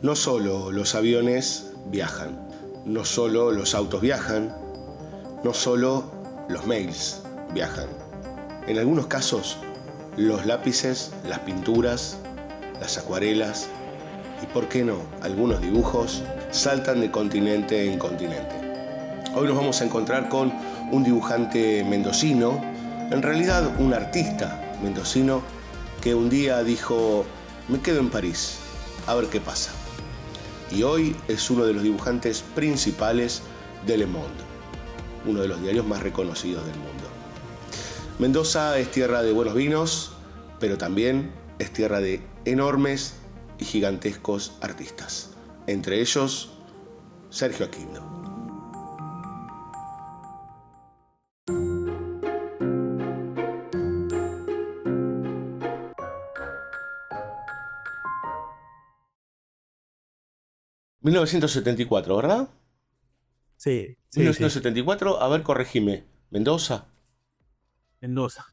No solo los aviones viajan, no solo los autos viajan, no solo los mails viajan. En algunos casos, los lápices, las pinturas, las acuarelas y, por qué no, algunos dibujos saltan de continente en continente. Hoy nos vamos a encontrar con un dibujante mendocino, en realidad un artista mendocino, que un día dijo: me quedo en París, a ver qué pasa. Y hoy es uno de los dibujantes principales de Le Monde, uno de los diarios más reconocidos del mundo. Mendoza es tierra de buenos vinos, pero también es tierra de enormes y gigantescos artistas, entre ellos Sergio Aquino. ¿1974, verdad? Sí. 1974, a ver, corregime. ¿Mendoza? Mendoza.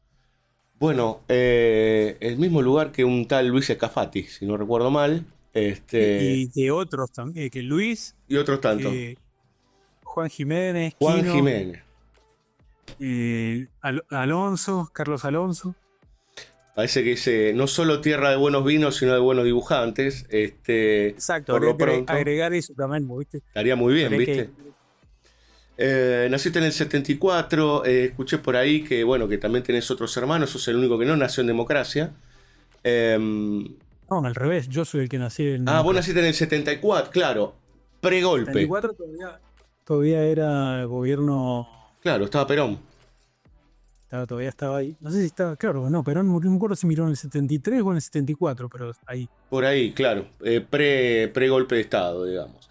Bueno, el mismo lugar que un tal Luis Escafati, si no recuerdo mal. Y de otros también, que Luis, Y otros tantos. Juan Jiménez, Juan Quino, Jiménez. Alonso, Carlos Alonso. Parece que dice no solo tierra de buenos vinos, sino de buenos dibujantes. Exacto, por lo pronto, agregar eso también, ¿viste? estaría muy bien, Habría ¿viste? Naciste en el 74, escuché por ahí que, bueno, que también tenés otros hermanos, sos el único que no nació en democracia. No, al revés, yo soy el que nací en Vos naciste en el 74, claro, pre-golpe. 74 todavía era gobierno. Claro, estaba Perón. Todavía estaba ahí. No sé si estaba, claro, no, pero no me acuerdo si miró en el 73 o en el 74, pero ahí. Por ahí, claro, pre-golpe de Estado, digamos.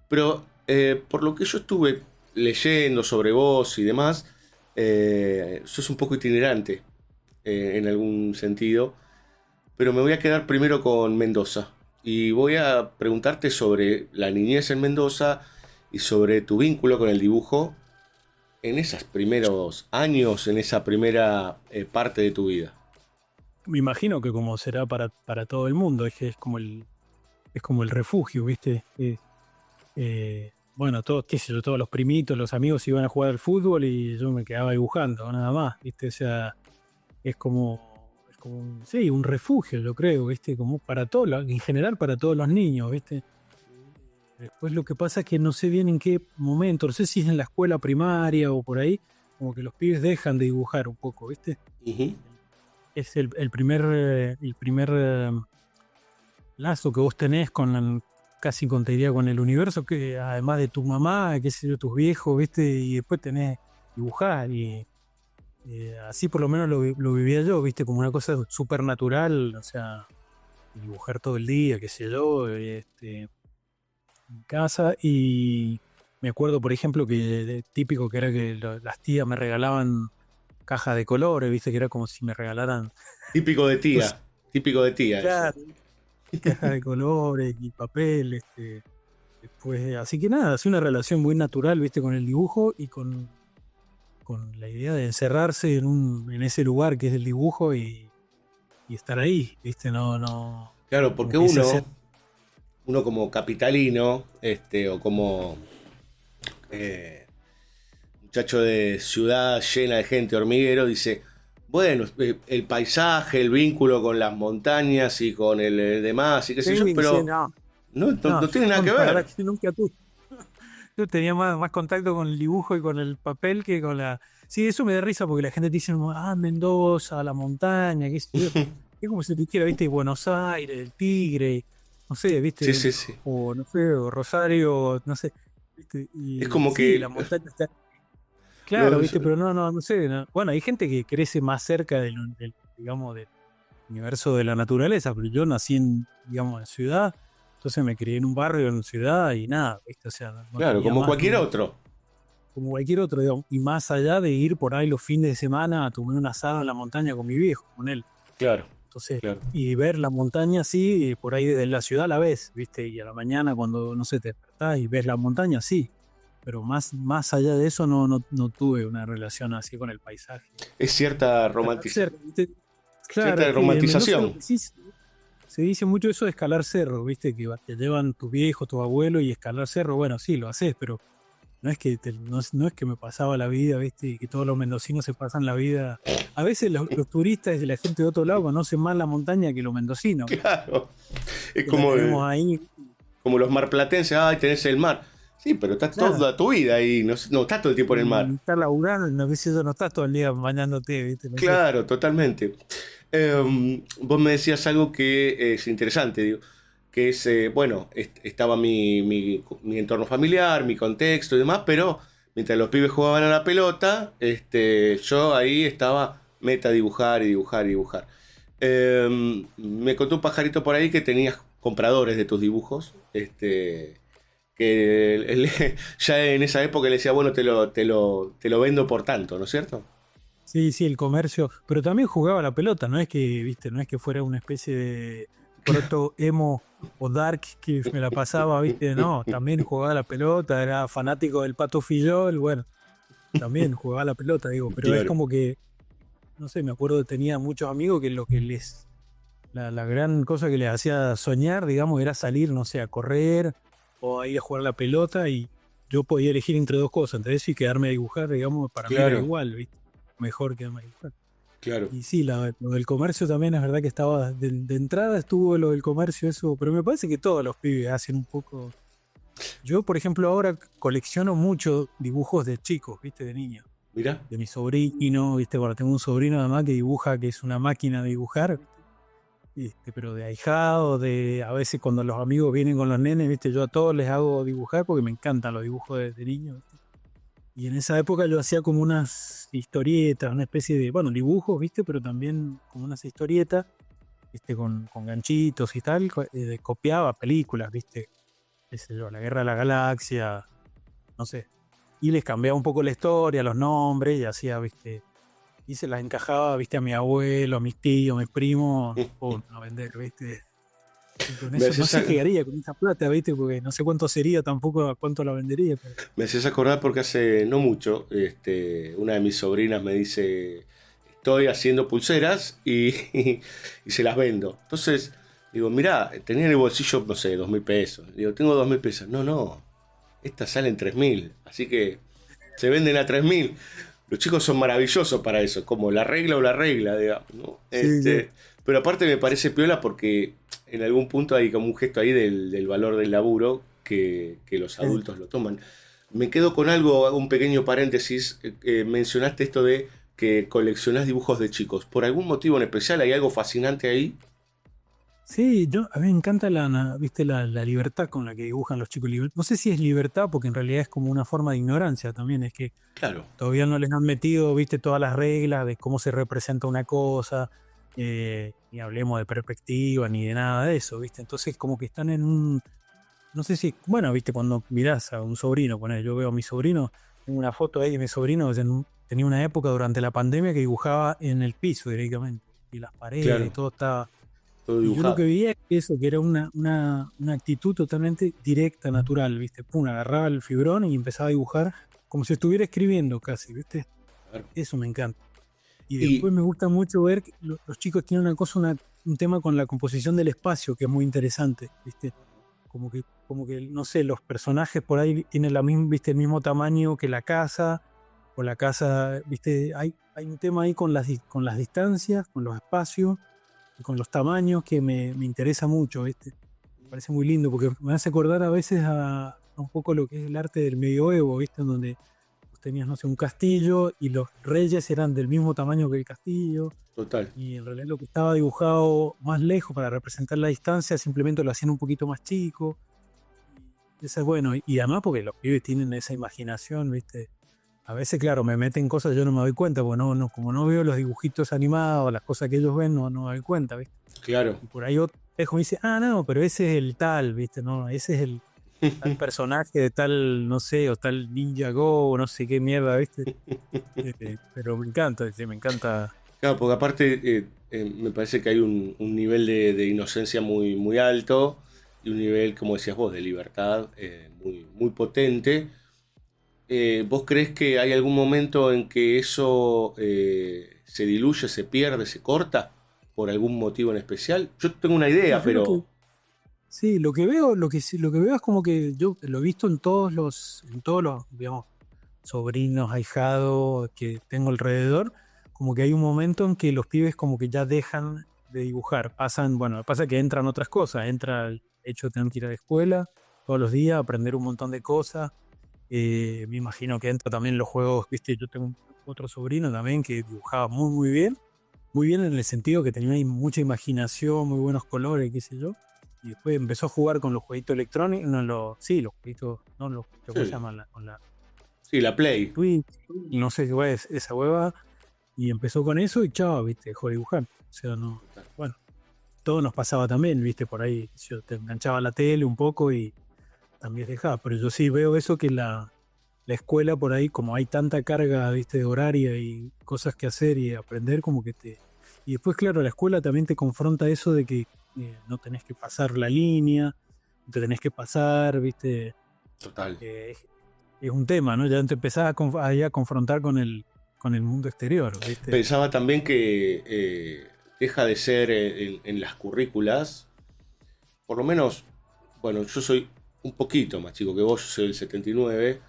Pero por lo que yo estuve leyendo sobre vos y demás, sos un poco itinerante en algún sentido, pero me voy a quedar primero con Mendoza y voy a preguntarte sobre la niñez en Mendoza y sobre tu vínculo con el dibujo en esos primeros años, en esa primera parte de tu vida. Me imagino que como será para todo el mundo, es que es como el refugio, ¿viste? Bueno, todos, qué sé yo, todos los primitos, los amigos iban a jugar al fútbol y yo me quedaba dibujando, nada más, ¿viste? O sea, es como un refugio, yo creo, ¿viste? Como para todos, en general para todos los niños, ¿viste? Después lo que pasa es que no sé bien en qué momento, no sé si es en la escuela primaria o por ahí, como que los pibes dejan de dibujar un poco, ¿viste? Uh-huh. Es el primer lazo que vos tenés casi te diría con el universo, que además de tu mamá, qué sé yo, tus viejos, ¿viste? Y después tenés dibujar y así por lo menos lo vivía yo, ¿viste? Como una cosa súper natural, o sea, dibujar todo el día, qué sé yo, en casa. Y me acuerdo, por ejemplo, que típico que era que las tías me regalaban cajas de colores, ¿viste? Que era como si me regalaran... Típico de tía, Pues, típico de tía. claro, cajas de colores y papel, después, así que nada, así una relación muy natural, ¿viste? Con el dibujo y con la idea de encerrarse en ese lugar que es el dibujo y estar ahí, ¿viste? No. Claro, porque uno como capitalino, o como muchacho de ciudad llena de gente, hormiguero, dice, bueno, el paisaje, el vínculo con las montañas y con el demás y qué sé yo, pero no tiene nada que ver. La verdad que nunca tuve. Yo tenía más contacto con el dibujo y con el papel que con la... Sí, eso me da risa porque la gente te dice, Mendoza, la montaña, qué sé yo. Es como si te dijera, ¿viste? Buenos Aires, el Tigre, no sé, ¿viste? Sí. O no sé, o Rosario, no sé. ¿Viste? Y Es como sí, que... la montaña está... Claro, ¿viste? Pero no sé. Bueno, hay gente que crece más cerca digamos, del universo de la naturaleza, pero yo nací digamos, en ciudad. Entonces me crié en un barrio, en ciudad y nada, ¿viste? O sea, no claro, tenía como más cualquier otro. Como cualquier otro, digamos. Y más allá de ir por ahí los fines de semana a tomar un asado en la montaña con mi viejo, con él. Claro. Entonces, Claro. y ver la montaña así, y por ahí desde la ciudad la ves, ¿viste? Y a la mañana cuando, no sé, te despertás y ves la montaña, sí. Pero más allá de eso no tuve una relación así con el paisaje. Es cierta romantización. Claro, Cierta romantización. se dice mucho eso de escalar cerro, ¿viste? Que te llevan tus viejos, tus abuelos y escalar cerro. Bueno, sí, lo haces, pero no es que no es que me pasaba la vida, ¿viste? Y que todos los mendocinos se pasan la vida. A veces los turistas y la gente de otro lado conocen más la montaña que los mendocinos, ¿viste? Claro. Es Que la como, tenemos ahí. como los marplatenses, ay, tenés el mar. Sí, pero estás Claro. toda tu vida ahí, no, no estás todo el tiempo en el mar. Y está laburando, no, qué sé yo, no estás todo el día bañándote, ¿viste? No sé. Claro, totalmente. Vos me decías algo que es interesante, digo, que es, bueno, estaba mi entorno familiar, mi contexto y demás, pero mientras los pibes jugaban a la pelota, yo ahí estaba meta dibujar y dibujar y dibujar. Me contó un pajarito por ahí que tenías compradores de tus dibujos, que ya en esa época le decía, bueno, te lo vendo por tanto, ¿no es cierto? Sí, sí, el comercio. Pero también jugaba a la pelota, no es que, ¿viste? No es que fuera una especie de proto emo o dark que me la pasaba, ¿viste? No, también jugaba a la pelota, era fanático del Pato Fillol, bueno, también jugaba a la pelota, digo, pero es Claro. como que, no sé, me acuerdo que tenía muchos amigos que lo que la gran cosa que les hacía soñar, digamos, era salir, no sé, a correr o a ir a jugar a la pelota y yo podía elegir entre dos cosas, entre eso y quedarme a dibujar, digamos, para mí era Claro, igual, ¿viste? Mejor quedarme a dibujar. claro. Y sí, lo del comercio también es verdad que estaba, de entrada estuvo lo del comercio, eso, pero me parece que todos los pibes hacen un poco. Yo, por ejemplo, ahora colecciono mucho dibujos de chicos, ¿viste? De niños, Mirá. de mi sobrino, ¿viste? Bueno, tengo un sobrino además que dibuja, que es una máquina de dibujar, pero de ahijado, a veces cuando los amigos vienen con los nenes, ¿viste? Yo a todos les hago dibujar porque me encantan los dibujos de niños. Y en esa época yo hacía como unas historietas, una especie de, bueno, dibujos, ¿viste? Pero también como unas historietas, ¿viste? Con ganchitos y tal. Copiaba películas, ¿viste? Qué sé yo, La Guerra de la Galaxia, no sé. Y les cambiaba un poco la historia, los nombres, y hacía, ¿viste? Y se las encajaba, ¿viste? A mi abuelo, a mis tíos, a mis primos, pum, a vender, ¿viste? Y con Me eso no haces, sé qué haría con esa plata, ¿viste? Porque no sé cuánto sería, tampoco a cuánto la vendería, pero me haces acordar porque hace no mucho, una de mis sobrinas me dice, estoy haciendo pulseras y, y se las vendo. Entonces, digo, mirá, tenía en el bolsillo, no sé, 2.000 pesos. Digo, tengo 2.000 pesos. No, no, estas salen 3.000. Así que se venden a 3.000. Los chicos son maravillosos para eso, como la regla o la regla, digamos, ¿no? sí, sí. Pero aparte me parece piola porque en algún punto hay como un gesto ahí del valor del laburo que los adultos lo toman. Me quedo con algo, hago un pequeño paréntesis. Mencionaste esto de que coleccionás dibujos de chicos. ¿Por algún motivo en especial hay algo fascinante ahí? Sí, a mí me encanta ¿viste? La libertad con la que dibujan los chicos. No sé si es libertad, porque en realidad es como una forma de ignorancia también. Es que Claro, todavía no les han metido, viste, todas las reglas de cómo se representa una cosa, ni hablemos de perspectiva, ni de nada de eso, viste. Entonces como que están en un, no sé si, bueno, viste, cuando mirás a un sobrino, yo veo a mi sobrino, tengo una foto ahí de mi sobrino, tenía una época durante la pandemia que dibujaba en el piso directamente, y las paredes, y claro, todo estaba. todo Y yo lo que dibujado. veía es eso, que era una actitud totalmente directa, natural, ¿viste? Pum, agarraba el fibrón y empezaba a dibujar como si estuviera escribiendo casi, ¿viste? Claro. Eso me encanta. Y Y después me gusta mucho ver que los chicos tienen una cosa, un tema con la composición del espacio que es muy interesante, ¿viste? Como que, no sé, los personajes por ahí tienen ¿viste? El mismo tamaño que la casa, o la casa, ¿viste? Hay un tema ahí con las distancias, con los espacios y con los tamaños que me interesa mucho, ¿viste? Me parece muy lindo porque me hace acordar a veces a un poco lo que es el arte del medioevo, ¿viste? En donde vos tenías, no sé, un castillo y los reyes eran del mismo tamaño que el castillo total, y en realidad lo que estaba dibujado más lejos para representar la distancia simplemente lo hacían un poquito más chico. Y eso es bueno. Y además porque los pibes tienen esa imaginación, ¿viste? A veces, claro, me meten cosas y yo no me doy cuenta, porque como no veo los dibujitos animados, las cosas que ellos ven, no me doy cuenta, ¿viste? claro. Y por ahí otro espejo me dice, no, pero ese es el tal, ¿viste? No, ese es el tal personaje de tal, no sé, o tal Ninja Go, o no sé qué mierda, ¿viste? Pero me encanta, ¿viste? Me encanta. Claro, porque aparte me parece que hay un nivel de inocencia muy, muy alto y un nivel, como decías vos, de libertad muy, muy potente. ¿Vos crees que hay algún momento en que eso se diluye, se pierde, se corta? por algún motivo en especial? Yo tengo una idea, Yo pero... sí, lo que veo, lo que veo es como que yo lo he visto en todos los, digamos, sobrinos, ahijados que tengo alrededor, como que hay un momento en que los pibes como que ya dejan de dibujar, pasa que entran otras cosas, entra el hecho de tener que ir a la escuela todos los días, aprender un montón de cosas, me imagino que entra también los juegos, viste, yo tengo otro sobrino también que dibujaba muy bien en el sentido que tenía mucha imaginación, muy buenos colores, qué sé yo. Y después empezó a jugar con los jueguitos electrónicos, los jueguitos, no los jueguitos, ¿cómo se Sí, llaman? Con sí, la Play. Twitch, y no sé qué es esa hueva. Y empezó con eso y chao, viste, dejó de dibujar. O sea, no, bueno, todo nos pasaba también, viste, por ahí yo te enganchaba la tele un poco y también dejaba. Pero yo sí veo eso que la escuela por ahí, como hay tanta carga, viste, de horaria y cosas que hacer y aprender, como que te... Y después, claro, la escuela también te confronta eso de que no tenés que pasar la línea, te tenés que pasar, viste, Total. es un tema, ¿no? Ya te empezás ahí a confrontar con el mundo exterior, viste. Pensaba también que deja de ser en las currículas, por lo menos, bueno, yo soy un poquito más chico que vos, yo soy del 79,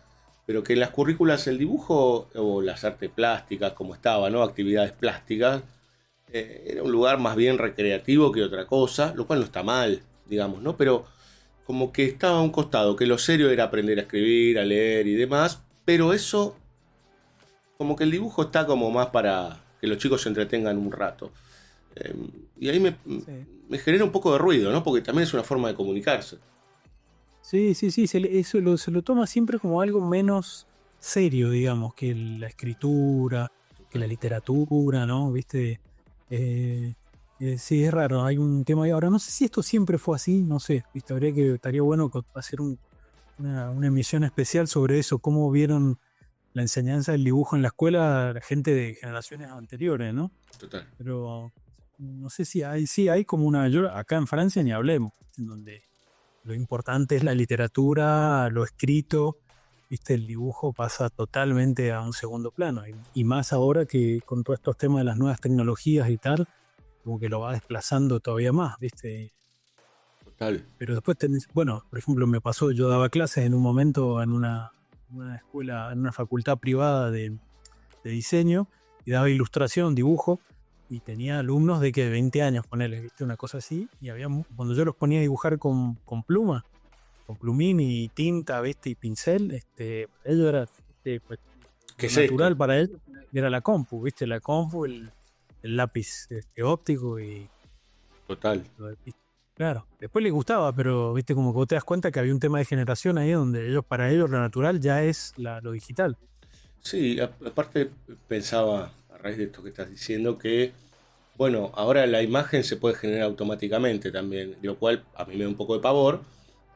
pero que en las currículas el dibujo o las artes plásticas, como estaba, ¿no? Actividades plásticas, era un lugar más bien recreativo que otra cosa, lo cual no está mal, digamos, ¿no? Pero como que estaba a un costado, que lo serio era aprender a escribir, a leer y demás, pero eso, como que el dibujo está como más para que los chicos se entretengan un rato. Eh, y ahí Sí. me genera un poco de ruido, ¿no? Porque también es una forma de comunicarse. Sí, se lo toma siempre como algo menos serio, digamos, que la escritura, que la Total. literatura, ¿no? ¿Viste? Eh, sí, es raro, hay un tema ahí. Ahora, no sé si esto siempre fue así, no sé, ¿viste? Estaría bueno hacer una emisión especial sobre eso, cómo vieron la enseñanza del dibujo en la escuela la gente de generaciones anteriores, ¿no? Total. Pero no sé si hay, sí, hay como una, yo acá en Francia ni hablemos, en donde lo importante es la literatura, lo escrito, viste, el dibujo pasa totalmente a un segundo plano. Y más ahora que con todos estos temas de las nuevas tecnologías y tal, como que lo va desplazando todavía más, viste. Total. Pero después tenés, bueno, por ejemplo, me pasó, yo daba clases en un momento en una escuela, en una facultad privada de diseño, y daba ilustración, dibujo, y tenía alumnos de que 20 años, ponele, viste, una cosa así, y había, cuando yo los ponía a dibujar con pluma, con plumín y tinta, ¿viste? Y pincel, ello era pues, ¿Qué lo es esto? natural para ellos era la compu, ¿viste? La compu, el lápiz óptico y Total. ¿viste? Claro, después les gustaba, pero viste como que vos te das cuenta que había un tema de generación ahí donde para ellos lo natural ya es lo digital. Sí, aparte pensaba, a raíz de esto que estás diciendo, que, bueno, ahora la imagen se puede generar automáticamente también, lo cual a mí me da un poco de pavor,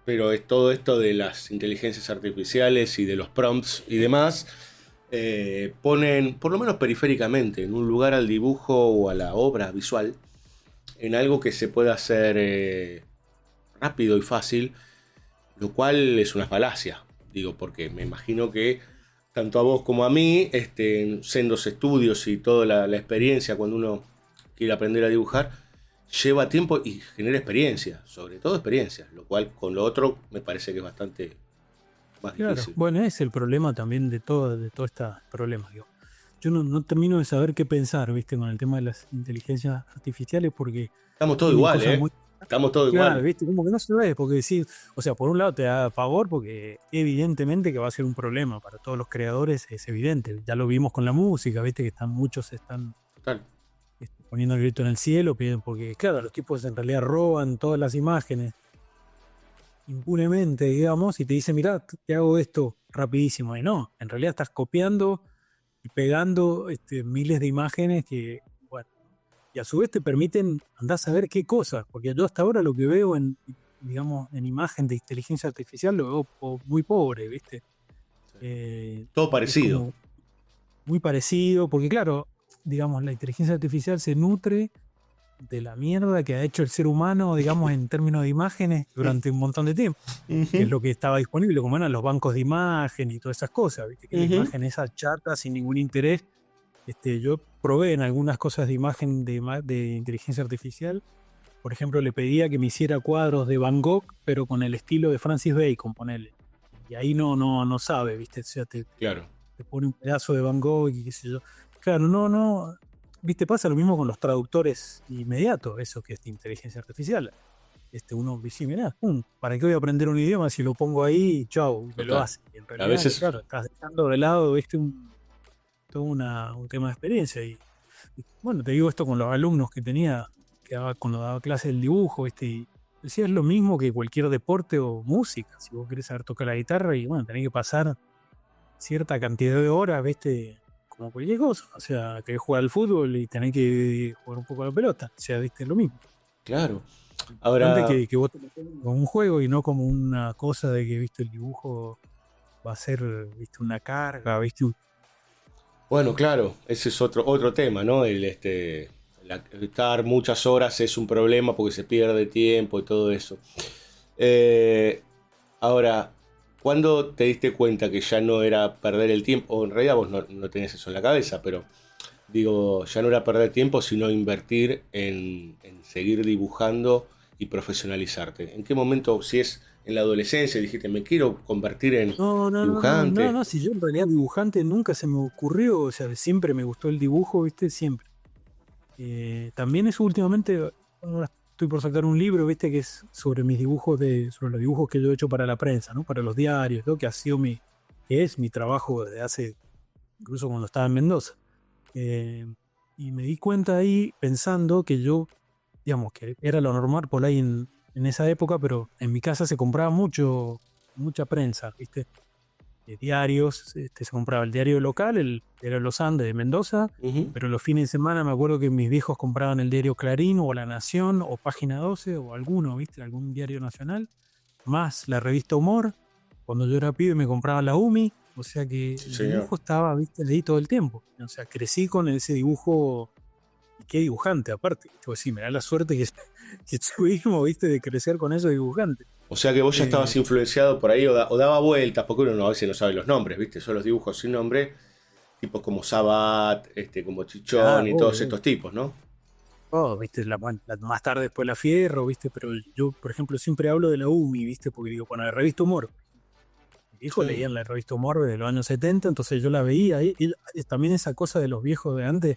pero es todo esto de las inteligencias artificiales y de los prompts y demás, ponen, por lo menos periféricamente, en un lugar al dibujo o a la obra visual, en algo que se pueda hacer rápido y fácil, lo cual es una falacia, digo, porque me imagino que tanto a vos como a mí, en sendos estudios y toda la experiencia cuando uno quiere aprender a dibujar, lleva tiempo y genera experiencia, sobre todo experiencia, lo cual con lo otro me parece que es bastante más Claro, difícil. bueno, es el problema también de todo este problema, digo. Yo no termino de saber qué pensar, viste, con el tema de las inteligencias artificiales porque Estamos todos tienen igual, cosas ¿eh? muy Estamos todos claro, igual. viste, como que no se ve, porque sí, o sea, por un lado te da pavor porque evidentemente que va a ser un problema para todos los creadores, es evidente. Ya lo vimos con la música, viste, que muchos están Total. poniendo el grito en el cielo, porque claro, los tipos en realidad roban todas las imágenes impunemente, digamos, y te dicen, mirá, te hago esto rapidísimo. Y no, en realidad estás copiando y pegando miles de imágenes que, bueno, y a su vez te permiten andar a saber qué cosas, porque yo hasta ahora lo que veo digamos, en imagen de inteligencia artificial lo veo muy pobre, ¿viste? Todo Es parecido. como muy parecido, porque claro, digamos, la inteligencia artificial se nutre de la mierda que ha hecho el ser humano, digamos, en términos de imágenes durante un montón de tiempo, que es Ujú, lo que estaba disponible, como eran los bancos de imagen y todas esas cosas, ¿viste? Que la ujú. imagen esa chata, sin ningún interés, yo probé en algunas cosas de imagen de inteligencia artificial. Por ejemplo, le pedía que me hiciera cuadros de Van Gogh, pero con el estilo de Francis Bacon, ponele. Y ahí no sabe, ¿viste? O sea, Claro. te pone un pedazo de Van Gogh y qué sé yo. Claro, no. ¿Viste? Pasa lo mismo con los traductores inmediatos, eso que es de inteligencia artificial. Uno dice, mirá, ¿para qué voy a aprender un idioma si lo pongo ahí? Chau, me lo Total. hace. Y en A realidad, veces, claro, estás dejando de lado, ¿viste? Todo un tema de experiencia. Y, bueno, te digo esto con los alumnos que tenía, cuando daba clase del dibujo, ¿viste? Y decía, es lo mismo que cualquier deporte o música. Si vos querés saber tocar la guitarra, y bueno, tenés que pasar cierta cantidad de horas, ¿viste? Como cualquier cosa. O sea, querés jugar al fútbol y tenés que jugar un poco a la pelota. O sea, ¿viste? Es lo mismo. claro. Importante Ahora, que vos te lo tomes como un juego y no como una cosa de que, ¿viste? El dibujo va a ser, ¿viste? Una carga, ¿viste? bueno, claro, ese es otro tema, ¿no? Estar muchas horas es un problema porque se pierde tiempo y todo eso. Eh, Ahora, ¿cuándo te diste cuenta que ya no era perder el tiempo? O en realidad vos no tenés eso en la cabeza, pero digo, ya no era perder tiempo, sino invertir en seguir dibujando y profesionalizarte. ¿En qué momento, si es en la adolescencia, dijiste, me quiero convertir en dibujante? No, si yo en realidad dibujante nunca se me ocurrió, o sea, siempre me gustó el dibujo, ¿viste? Siempre. También eso últimamente, ahora estoy por sacar un libro, ¿viste? Que es sobre mis dibujos, sobre los dibujos que yo he hecho para la prensa, ¿no? Para los diarios, ¿no? Que que es mi trabajo desde hace, incluso cuando estaba en Mendoza. Eh, y me di cuenta ahí pensando que yo, digamos, que era lo normal por ahí en esa época, pero en mi casa se compraba mucha prensa, ¿viste? Diarios, se compraba el diario local, el diario Los Andes de Mendoza, Ujú. pero los fines de semana me acuerdo que mis viejos compraban el diario Clarín o La Nación o Página 12 o alguno, ¿viste? Algún diario nacional, más la revista Humor. Cuando yo era pibe me compraba la UMI, o sea que Sí, el señor. dibujo estaba, ¿viste? Leí todo el tiempo. O sea, crecí con ese dibujo. Y qué dibujante, aparte. Yo sí, me da la suerte que tuvimos, ¿viste? De crecer con esos dibujantes. O sea que vos ya estabas Eh, influenciado por ahí o daba vueltas, porque uno a veces no sabe los nombres, ¿viste? Son los dibujos sin nombre, tipos como Sabat, como Chichón claro, y todos obvio. estos tipos, ¿no? Oh, viste, más tarde después la Fierro, viste, pero yo, por ejemplo, siempre hablo de la UMI, viste, porque digo, bueno, la revista Humor, mi hijo Sí. leía en la revista Humor de los años 70, entonces yo la veía, y también esa cosa de los viejos de antes,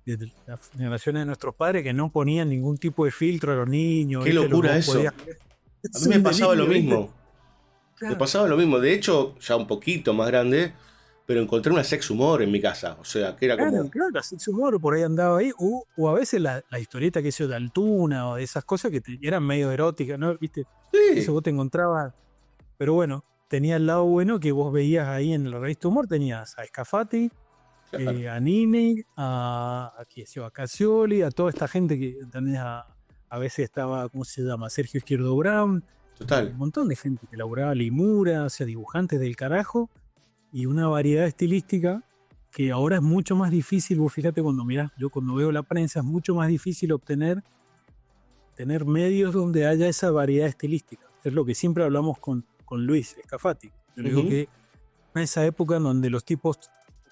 de las generaciones de nuestros padres, que no ponían ningún tipo de filtro a los niños, Qué viste, lo que locura vos eso. podías ver. A Es mí me un pasaba lo delirio, viste. mismo. Me Claro, pasaba lo mismo. De hecho, ya un poquito más grande, pero encontré una sex humor en mi casa. O sea, que era como. claro, así su humor por ahí andaba ahí, o a veces la historieta que hizo de Altuna o de esas cosas que eran medio eróticas, ¿no? Viste, eso Sí, vos te encontrabas. Pero bueno, tenía el lado bueno que vos veías ahí en la revista Humor, tenías a Scafati, claro, a Nine, a Casioli, a toda esta gente que ¿entendés? A veces estaba, ¿cómo se llama? Sergio Izquierdo Brown, total. un montón de gente que laburaba Limura, o sea, dibujantes del carajo, y una variedad estilística que ahora es mucho más difícil, vos fíjate cuando mirás, yo cuando veo la prensa es mucho más difícil tener medios donde haya esa variedad estilística. Es lo que siempre hablamos con Luis Scafati. Yo le digo Ujú. que en esa época en donde los tipos,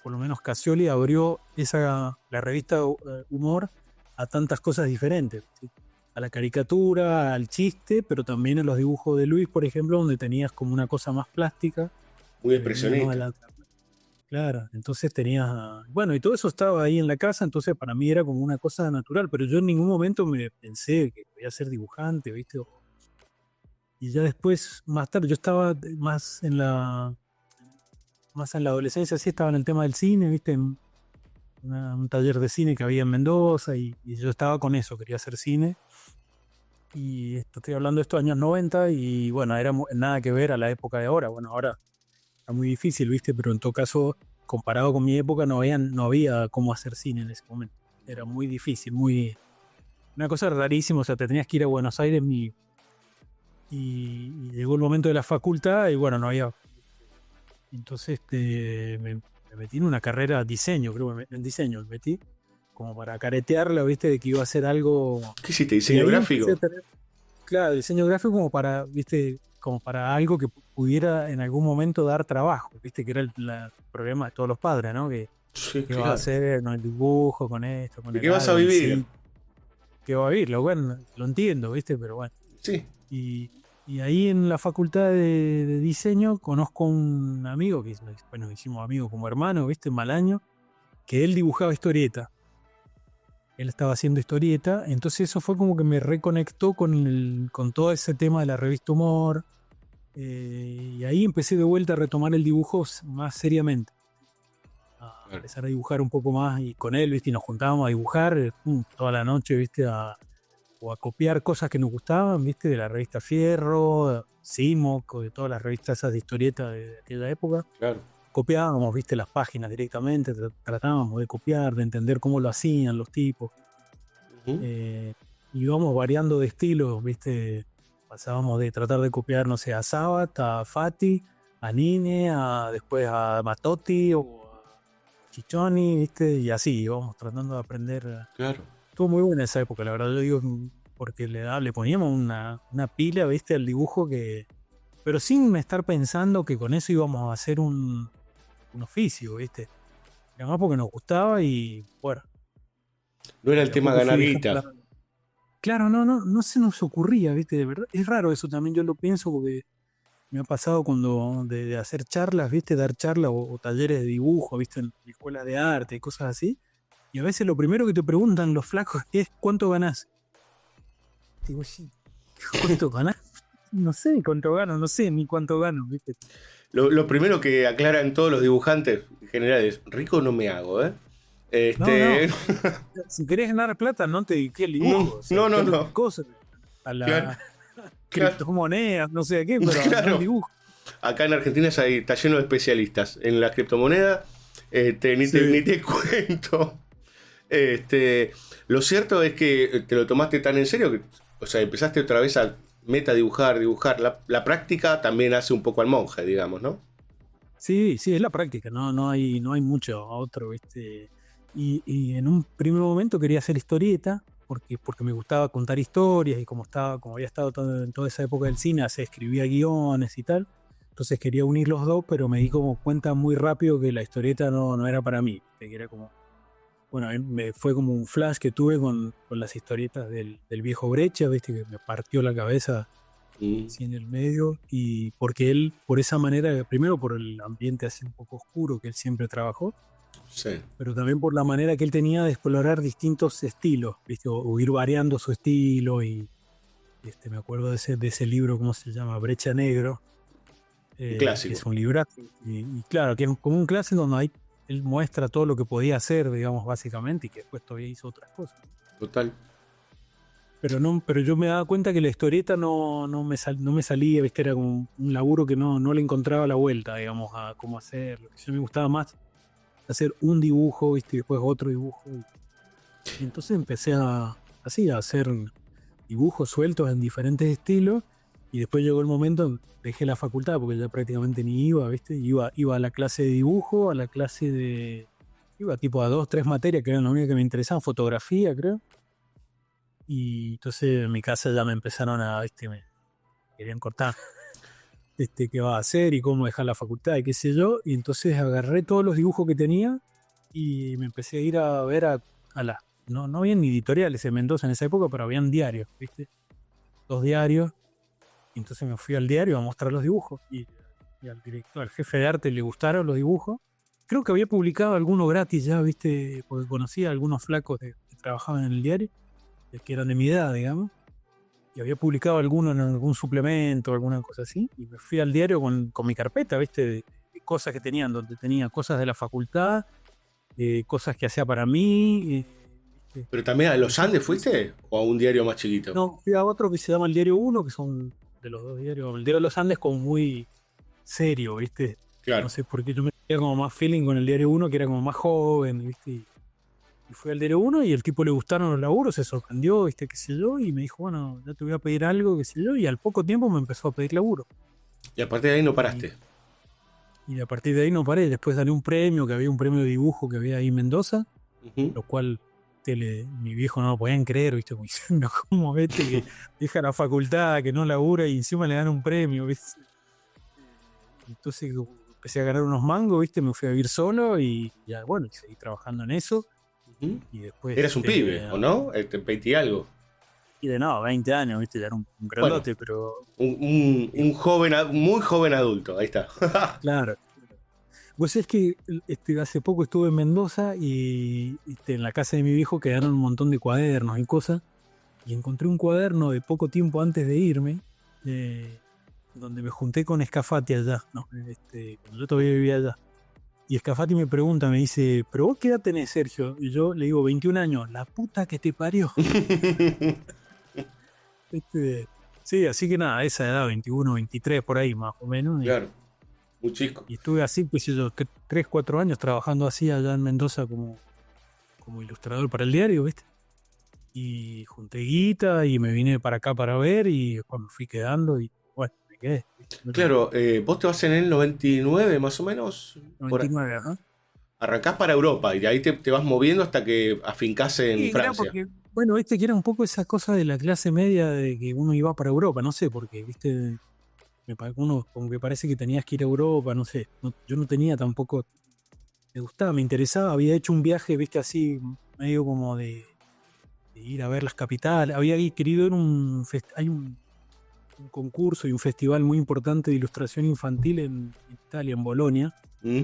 por lo menos Casioli, abrió la revista Humor a tantas cosas diferentes. ¿Sí? A la caricatura, al chiste, pero también a los dibujos de Luis, por ejemplo, donde tenías como una cosa más plástica Muy que venía más expresionista. adelante. Claro, entonces tenías, bueno, y todo eso estaba ahí en la casa, entonces para mí era como una cosa natural, pero yo en ningún momento me pensé que podía ser dibujante, ¿viste? Y ya después, más tarde, yo estaba más en la adolescencia, sí, estaba en el tema del cine, ¿viste? En un taller de cine que había en Mendoza y yo estaba con eso, quería hacer cine. Y estoy hablando de estos años 90 y bueno, era nada que ver a la época de ahora. Bueno, ahora está muy difícil, ¿viste? Pero en todo caso, comparado con mi época, no había cómo hacer cine en ese momento. Era muy difícil, una cosa rarísima, o sea, te tenías que ir a Buenos Aires y llegó el momento de la facultad y bueno, no había. Entonces me metí en una carrera de diseño, creo que en diseño me metí, como para caretearla, ¿viste? De que iba a hacer algo. ¿Qué hiciste? Y ¿Diseño ahí empecé a gráfico? tener, claro, diseño gráfico como para, ¿viste? Como para algo que pudiera en algún momento dar trabajo, ¿viste? Que era el problema de todos los padres, ¿no? Que Sí, ¿Qué vas a claro. hacer con el dibujo, con esto, con ¿De el qué vas a álbum? vivir? Sí, ¿qué va a vivir? Bueno, lo entiendo, ¿viste? Pero bueno. Sí. Y, y ahí en la facultad de diseño conozco un amigo que, bueno, hicimos amigos como hermanos, ¿viste? Mal año, que él dibujaba historieta. Él estaba haciendo historieta, entonces eso fue como que me reconectó con todo ese tema de la revista Humor, y ahí empecé de vuelta a retomar el dibujo más seriamente, a Claro. empezar a dibujar un poco más y con él, ¿viste? Y nos juntábamos a dibujar toda la noche, ¿viste? O a copiar cosas que nos gustaban, ¿viste? De la revista Fierro, Simoc, o de todas las revistas esas de historieta de aquella época. Claro. Copiábamos, ¿viste? Las páginas directamente, tratábamos de copiar, de entender cómo lo hacían los tipos. Ujú. Eh, íbamos variando de estilos, ¿viste? Pasábamos de tratar de copiar, no sé, a Sabat, a Fati, a Nine, después a Matotti o a Chichoni, ¿viste? Y así íbamos tratando de aprender. Claro. Estuvo muy buena esa época, la verdad, yo digo, porque le poníamos una pila, ¿viste? Al dibujo que. Pero sin estar pensando que con eso íbamos a hacer un oficio, ¿viste? Además porque nos gustaba y bueno, No era el de a tema poco ganar fui dejando guita. Claro, no se nos ocurría, ¿viste? De verdad, es raro eso también, yo lo pienso porque me ha pasado cuando de hacer charlas, ¿viste? Dar charlas o talleres de dibujo, ¿viste? En escuelas de arte y cosas así. Y a veces lo primero que te preguntan los flacos es ¿cuánto ganás? Digo, sí, ¿cuánto ganás? No sé ni cuánto gano, no sé ni cuánto gano, ¿viste? Lo primero que aclaran todos los dibujantes en general es, rico no me hago, ¿eh? No, no. Este, Si querés ganar plata, no te dediqué al no, dibujo, o sea, no, no, dedicate a otra no. cosa, a Claro, la claro, criptomonedas, no sé a qué, pero no al claro. dibujo. Acá en Argentina está lleno de especialistas en la criptomoneda. Ni Sí. te cuento. Este, lo cierto es que te lo tomaste tan en serio que, o sea, empezaste otra vez a meta dibujar, dibujar. La práctica también hace un poco al monje, digamos, ¿no? Sí, sí, es la práctica, no hay mucho otro, ¿viste? Y en un primer momento quería hacer historieta, porque me gustaba contar historias y como había estado en toda esa época del cine, se escribía guiones y tal. Entonces quería unir los dos, pero me di como cuenta muy rápido que la historieta no era para mí. Que era como, bueno, fue como un flash que tuve con las historietas del viejo Brecha, ¿viste? Que me partió la cabeza Mm, así en el medio, y porque él, por esa manera, primero por el ambiente así un poco oscuro que él siempre trabajó, sí, pero también por la manera que él tenía de explorar distintos estilos, ¿viste? O ir variando su estilo, y me acuerdo de ese libro, ¿cómo se llama? Brecha Negro, un que clásico, es un librazo, y claro, que es como un clásico donde él muestra todo lo que podía hacer, digamos, básicamente, y que después todavía hizo otras cosas. total. Pero yo me daba cuenta que la historieta no me salía, ¿viste? Era como un laburo que no le encontraba la vuelta, digamos, a cómo hacerlo. Yo me gustaba más hacer un dibujo, ¿viste? Y después otro dibujo. Y entonces empecé así, a hacer dibujos sueltos en diferentes estilos. Y después llegó el momento, dejé la facultad porque ya prácticamente ni iba, ¿viste? Iba a la clase de dibujo, a la clase de. Iba tipo a 2, 3 materias que eran las únicas que me interesaban, fotografía, creo. Y entonces en mi casa ya me empezaron ¿viste? Me querían cortar, qué va a hacer y cómo dejar la facultad y qué sé yo. Y entonces agarré todos los dibujos que tenía y me empecé a ir a ver a las. No habían ni editoriales en Mendoza en esa época, pero habían diarios, ¿viste? 2 diarios. Y entonces me fui al diario a mostrar los dibujos. Y al director, al jefe de arte le gustaron los dibujos. Creo que había publicado alguno gratis ya, ¿viste? Porque conocía a algunos flacos que trabajaban en el diario, que eran de mi edad, digamos. Y había publicado alguno en algún suplemento o alguna cosa así. Y me fui al diario con mi carpeta, ¿viste? De cosas que tenían, donde tenía cosas de la facultad, cosas que hacía para mí. ¿Viste? ¿Pero también a Y los fue, Andes fuiste? ¿O a un diario más chiquito? no, fui a otro que se llama el Diario Uno, que son de los dos diarios. El Diario de los Andes como muy serio, ¿viste? No Claro. sé por qué yo me tenía como más feeling con el Diario Uno, que era como más joven, ¿viste? Y fui al Diario Uno y el tipo le gustaron los laburos, se sorprendió, ¿viste? Qué sé yo, y me dijo, bueno, ya te voy a pedir algo, qué sé yo, y al poco tiempo me empezó a pedir laburo. Y a partir de ahí no Y, paraste. y a partir de ahí no paré. Después gané un premio, que había un premio de dibujo que había ahí en Mendoza, Ujú. lo cual mi viejo no lo podían creer, ¿viste? Como diciendo, ¿cómo vete que deja la facultad, que no labura y encima le dan un premio, ¿viste? Entonces, empecé a ganar unos mangos, ¿viste? Me fui a vivir solo y ya, bueno, seguí trabajando en eso. Ujú. Y después... Eras un pibe, ¿o no? 20 y algo. Y de no, 20 años, ¿viste? Ya era un Bueno, grandote, pero... un joven, muy joven adulto, ahí está. Claro. Pues es que hace poco estuve en Mendoza y en la casa de mi viejo quedaron un montón de cuadernos y cosas. Y encontré un cuaderno de poco tiempo antes de irme, donde me junté con Scafati allá, ¿no? Cuando yo todavía vivía allá. Y Scafati me pregunta, me dice, ¿pero vos qué edad tenés, Sergio? Y yo le digo, 21 años. La puta que te parió. Sí, así que nada, esa edad, 21, 23 por ahí más o menos. Claro, muy chico. Y estuve así, pues yo, 3, 4 años trabajando así allá en Mendoza como ilustrador para el diario, ¿viste? Y junté guita y me vine para acá para ver y después me fui quedando y bueno, me quedé. Claro, vos te vas en el 99 más o menos. 99, ajá. Arrancás para Europa y de ahí te vas moviendo hasta que afincás en Sí, era Francia. porque, bueno, viste que era un poco esa cosa de la clase media de que uno iba para Europa, no sé, porque, viste, uno como que parece que tenías que ir a Europa, no sé, yo no tenía tampoco, me gustaba, me interesaba, había hecho un viaje, viste, así, medio como de ir a ver las capitales, había querido ir hay un concurso y un festival muy importante de ilustración infantil en Italia, en Bolonia, ¿Mm?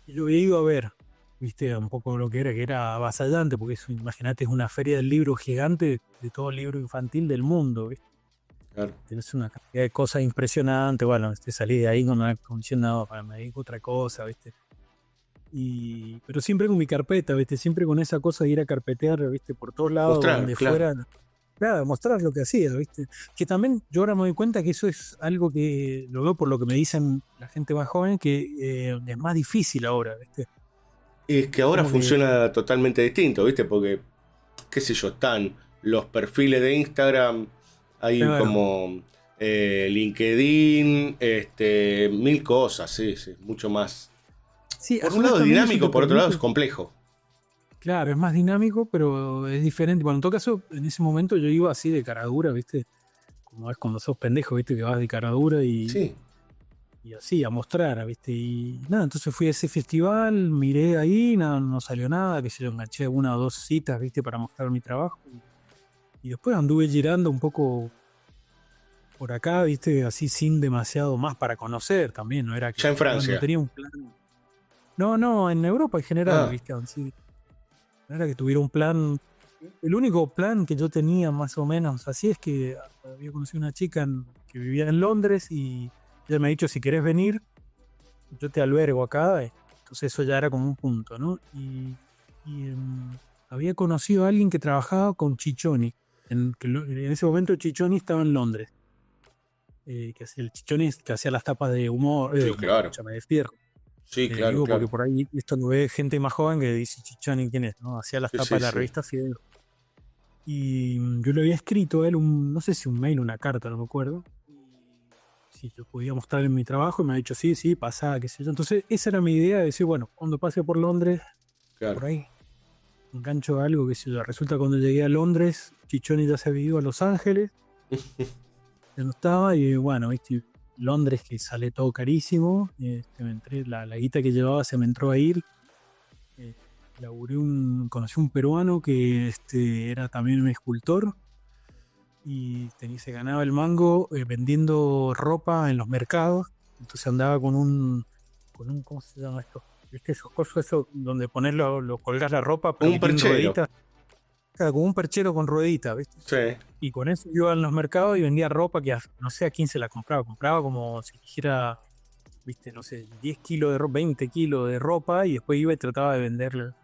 y yo había ido a ver, viste, un poco lo que era avasallante, porque imagínate, es una feria del libro gigante de todo el libro infantil del mundo, ¿viste? Claro. Tienes una cantidad de cosas impresionantes, bueno, salí de ahí con una condición, no, me dedico a otra cosa, ¿viste? Pero siempre con mi carpeta, ¿viste? Siempre con esa cosa de ir a carpetear, ¿viste? Por todos lados, Mostrar, donde claro. fuera. Claro, mostrar lo que hacía, ¿viste? Que también yo ahora me doy cuenta que eso es algo que lo veo por lo que me dicen la gente más joven, que es más difícil ahora, ¿viste? Es que ahora Como que, funciona totalmente distinto, ¿viste? Porque, qué sé yo, están los perfiles de Instagram, hay claro, como LinkedIn, mil cosas, sí, mucho más. sí, a Por su un vez lado también eso dinámico, te por otro lado es permite, complejo. claro, es más dinámico, pero es diferente. Bueno, en todo caso, en ese momento yo iba así de cara dura, ¿viste? Como es cuando sos pendejo, ¿viste? Que vas de cara dura Sí, y así, a mostrar, ¿viste? Y nada, entonces fui a ese festival, miré ahí, nada, no salió nada, que se yo enganché una o dos citas, ¿viste? Para mostrar mi trabajo. Y después anduve girando un poco por acá, ¿viste? Así sin demasiado más para conocer también, no era ya que en no Francia. tenía un plan. No, en Europa en general, Ah, ¿viste? Así, no era que tuviera un plan. El único plan que yo tenía más o menos así es que había conocido una chica que vivía en Londres y ella me ha dicho, si querés venir, yo te albergo acá. Entonces eso ya era como un punto, ¿no? Había conocido a alguien que trabajaba con Chichoni. En ese momento Chichoni estaba en Londres. Que hacía el Chichoni que hacía las tapas de humor, sí, claro. escúchame, de fierro. Sí, claro, Digo porque claro. por ahí esto lo ve gente más joven que dice Chichoni quién es, ¿no? Hacía las Sí, tapas sí, de la sí. revista Fidel. Y yo le había escrito a él no sé si un mail, una carta, no me acuerdo. Si yo podía mostrar en mi trabajo y me ha dicho sí, pasa, qué sé yo. Entonces esa era mi idea de decir, bueno, cuando pase por Londres, Claro. por ahí engancho algo, qué sé yo. Resulta cuando llegué a Londres, Chichoni ya se había ido a Los Ángeles, ya no estaba, y bueno, viste, Londres que sale todo carísimo, la guita que llevaba se me entró a ir. eh, Conocí un peruano que era también un escultor y se ganaba el mango vendiendo ropa en los mercados. Entonces andaba con un ¿cómo se llama esto? ¿Viste esos cosas eso donde ponerlo, colgar la ropa, pero Un que tienen perchero. rueditas? Claro, como un perchero con rueditas, ¿viste? Sí. Y con eso iba en los mercados y vendía ropa que no sé a quién se la compraba. Compraba como si dijera, viste, no sé, 10 kilos de ropa, 20 kilos de ropa y después iba y trataba de venderla.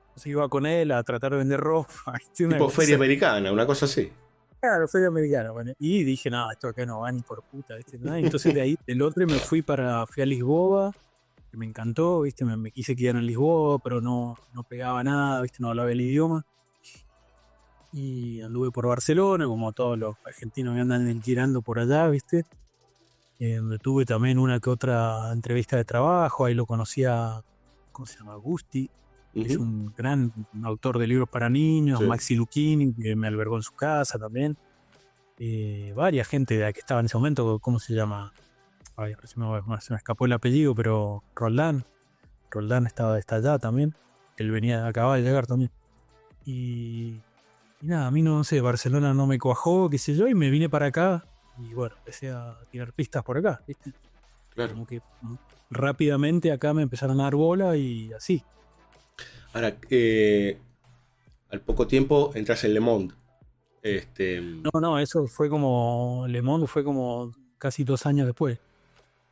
Entonces iba con él a tratar de vender ropa. ¿Viste? Una Tipo feria cosa. americana, una cosa así. Claro, soy americano. Bueno. Y dije, no, esto acá no va ni por puta, ¿viste? Nada. Entonces de ahí, del otro me fui a Lisboa, que me encantó, ¿viste? Me quise quedar en Lisboa, pero no pegaba nada, ¿viste? No hablaba el idioma. Y anduve por Barcelona, como todos los argentinos que andan girando por allá, ¿viste? Donde tuve también una que otra entrevista de trabajo, ahí lo conocía, ¿cómo se llama? Gusti, que es un gran autor de libros para niños, Sí. Maxi Lucchini, que me albergó en su casa también. Varias gente de la que estaba en ese momento, ¿cómo se llama? Ay, ahora se me escapó el apellido, pero Roldán está allá también. Él acababa de llegar también. Y, y nada, a mí no sé, Barcelona no me cuajó, qué sé yo, y me vine para acá. Y bueno, empecé a tirar pistas por acá, ¿viste? Claro. Como que rápidamente acá me empezaron a dar bola y así. Ahora, al poco tiempo entras en Le Monde. No, eso fue como, Le Monde fue como casi 2 años después.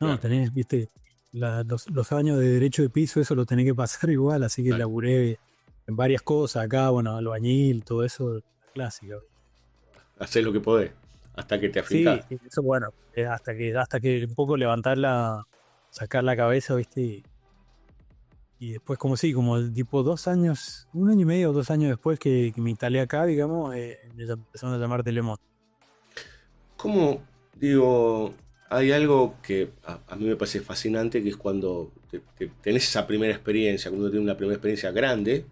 No, Claro, tenés, viste, los años de derecho de piso, eso lo tenés que pasar igual, así que claro. laburé en varias cosas acá, bueno, albañil, todo eso, la clásica. Haces lo que podés, hasta que te Sí, afincás. sí, eso bueno, hasta que un poco sacar la cabeza, viste, y después como sí, como el tipo 2 años, 1 año y medio, 2 años después que me instalé acá, digamos, me empezaron a llamar de Le Monde. ¿Cómo, digo, hay algo que a mí me parece fascinante, que es cuando tenés esa primera experiencia, cuando uno tiene una primera experiencia grande,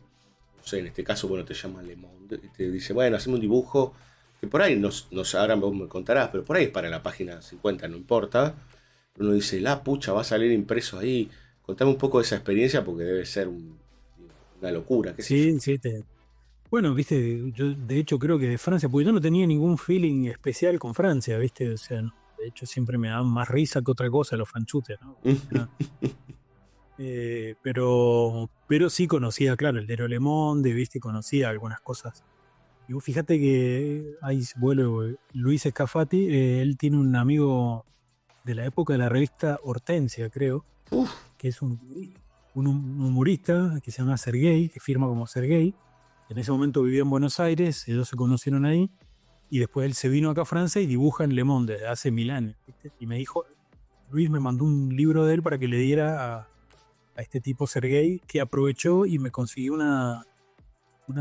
no sé, en este caso, bueno, te llama Le Monde, y te dice, bueno, haceme un dibujo, que por ahí, no sé, ahora vos me contarás, pero por ahí es para la página 50, no importa. Uno dice, la pucha, va a salir impreso ahí. Contame un poco de esa experiencia, porque debe ser una locura, qué sé yo. Sí, sí, bueno, viste, yo de hecho creo que de Francia, porque yo no tenía ningún feeling especial con Francia, viste, o sea, de hecho siempre me daban más risa que otra cosa los franchutes, ¿no? Pero sí conocía, claro, el de Le Monde, viste, conocía algunas cosas. Y vos fíjate que ahí vuelvo, Luis Scafati, él tiene un amigo de la época de la revista Hortensia, creo, Uf, que es un humorista que se llama Sergei, que firma como Sergei. En ese momento vivía en Buenos Aires, ellos se conocieron ahí, y después él se vino acá a Francia y dibuja en Le Monde desde hace 1000 años, ¿viste? Y me dijo, Luis me mandó un libro de él para que le diera a este tipo Sergei, que aprovechó y me consiguió una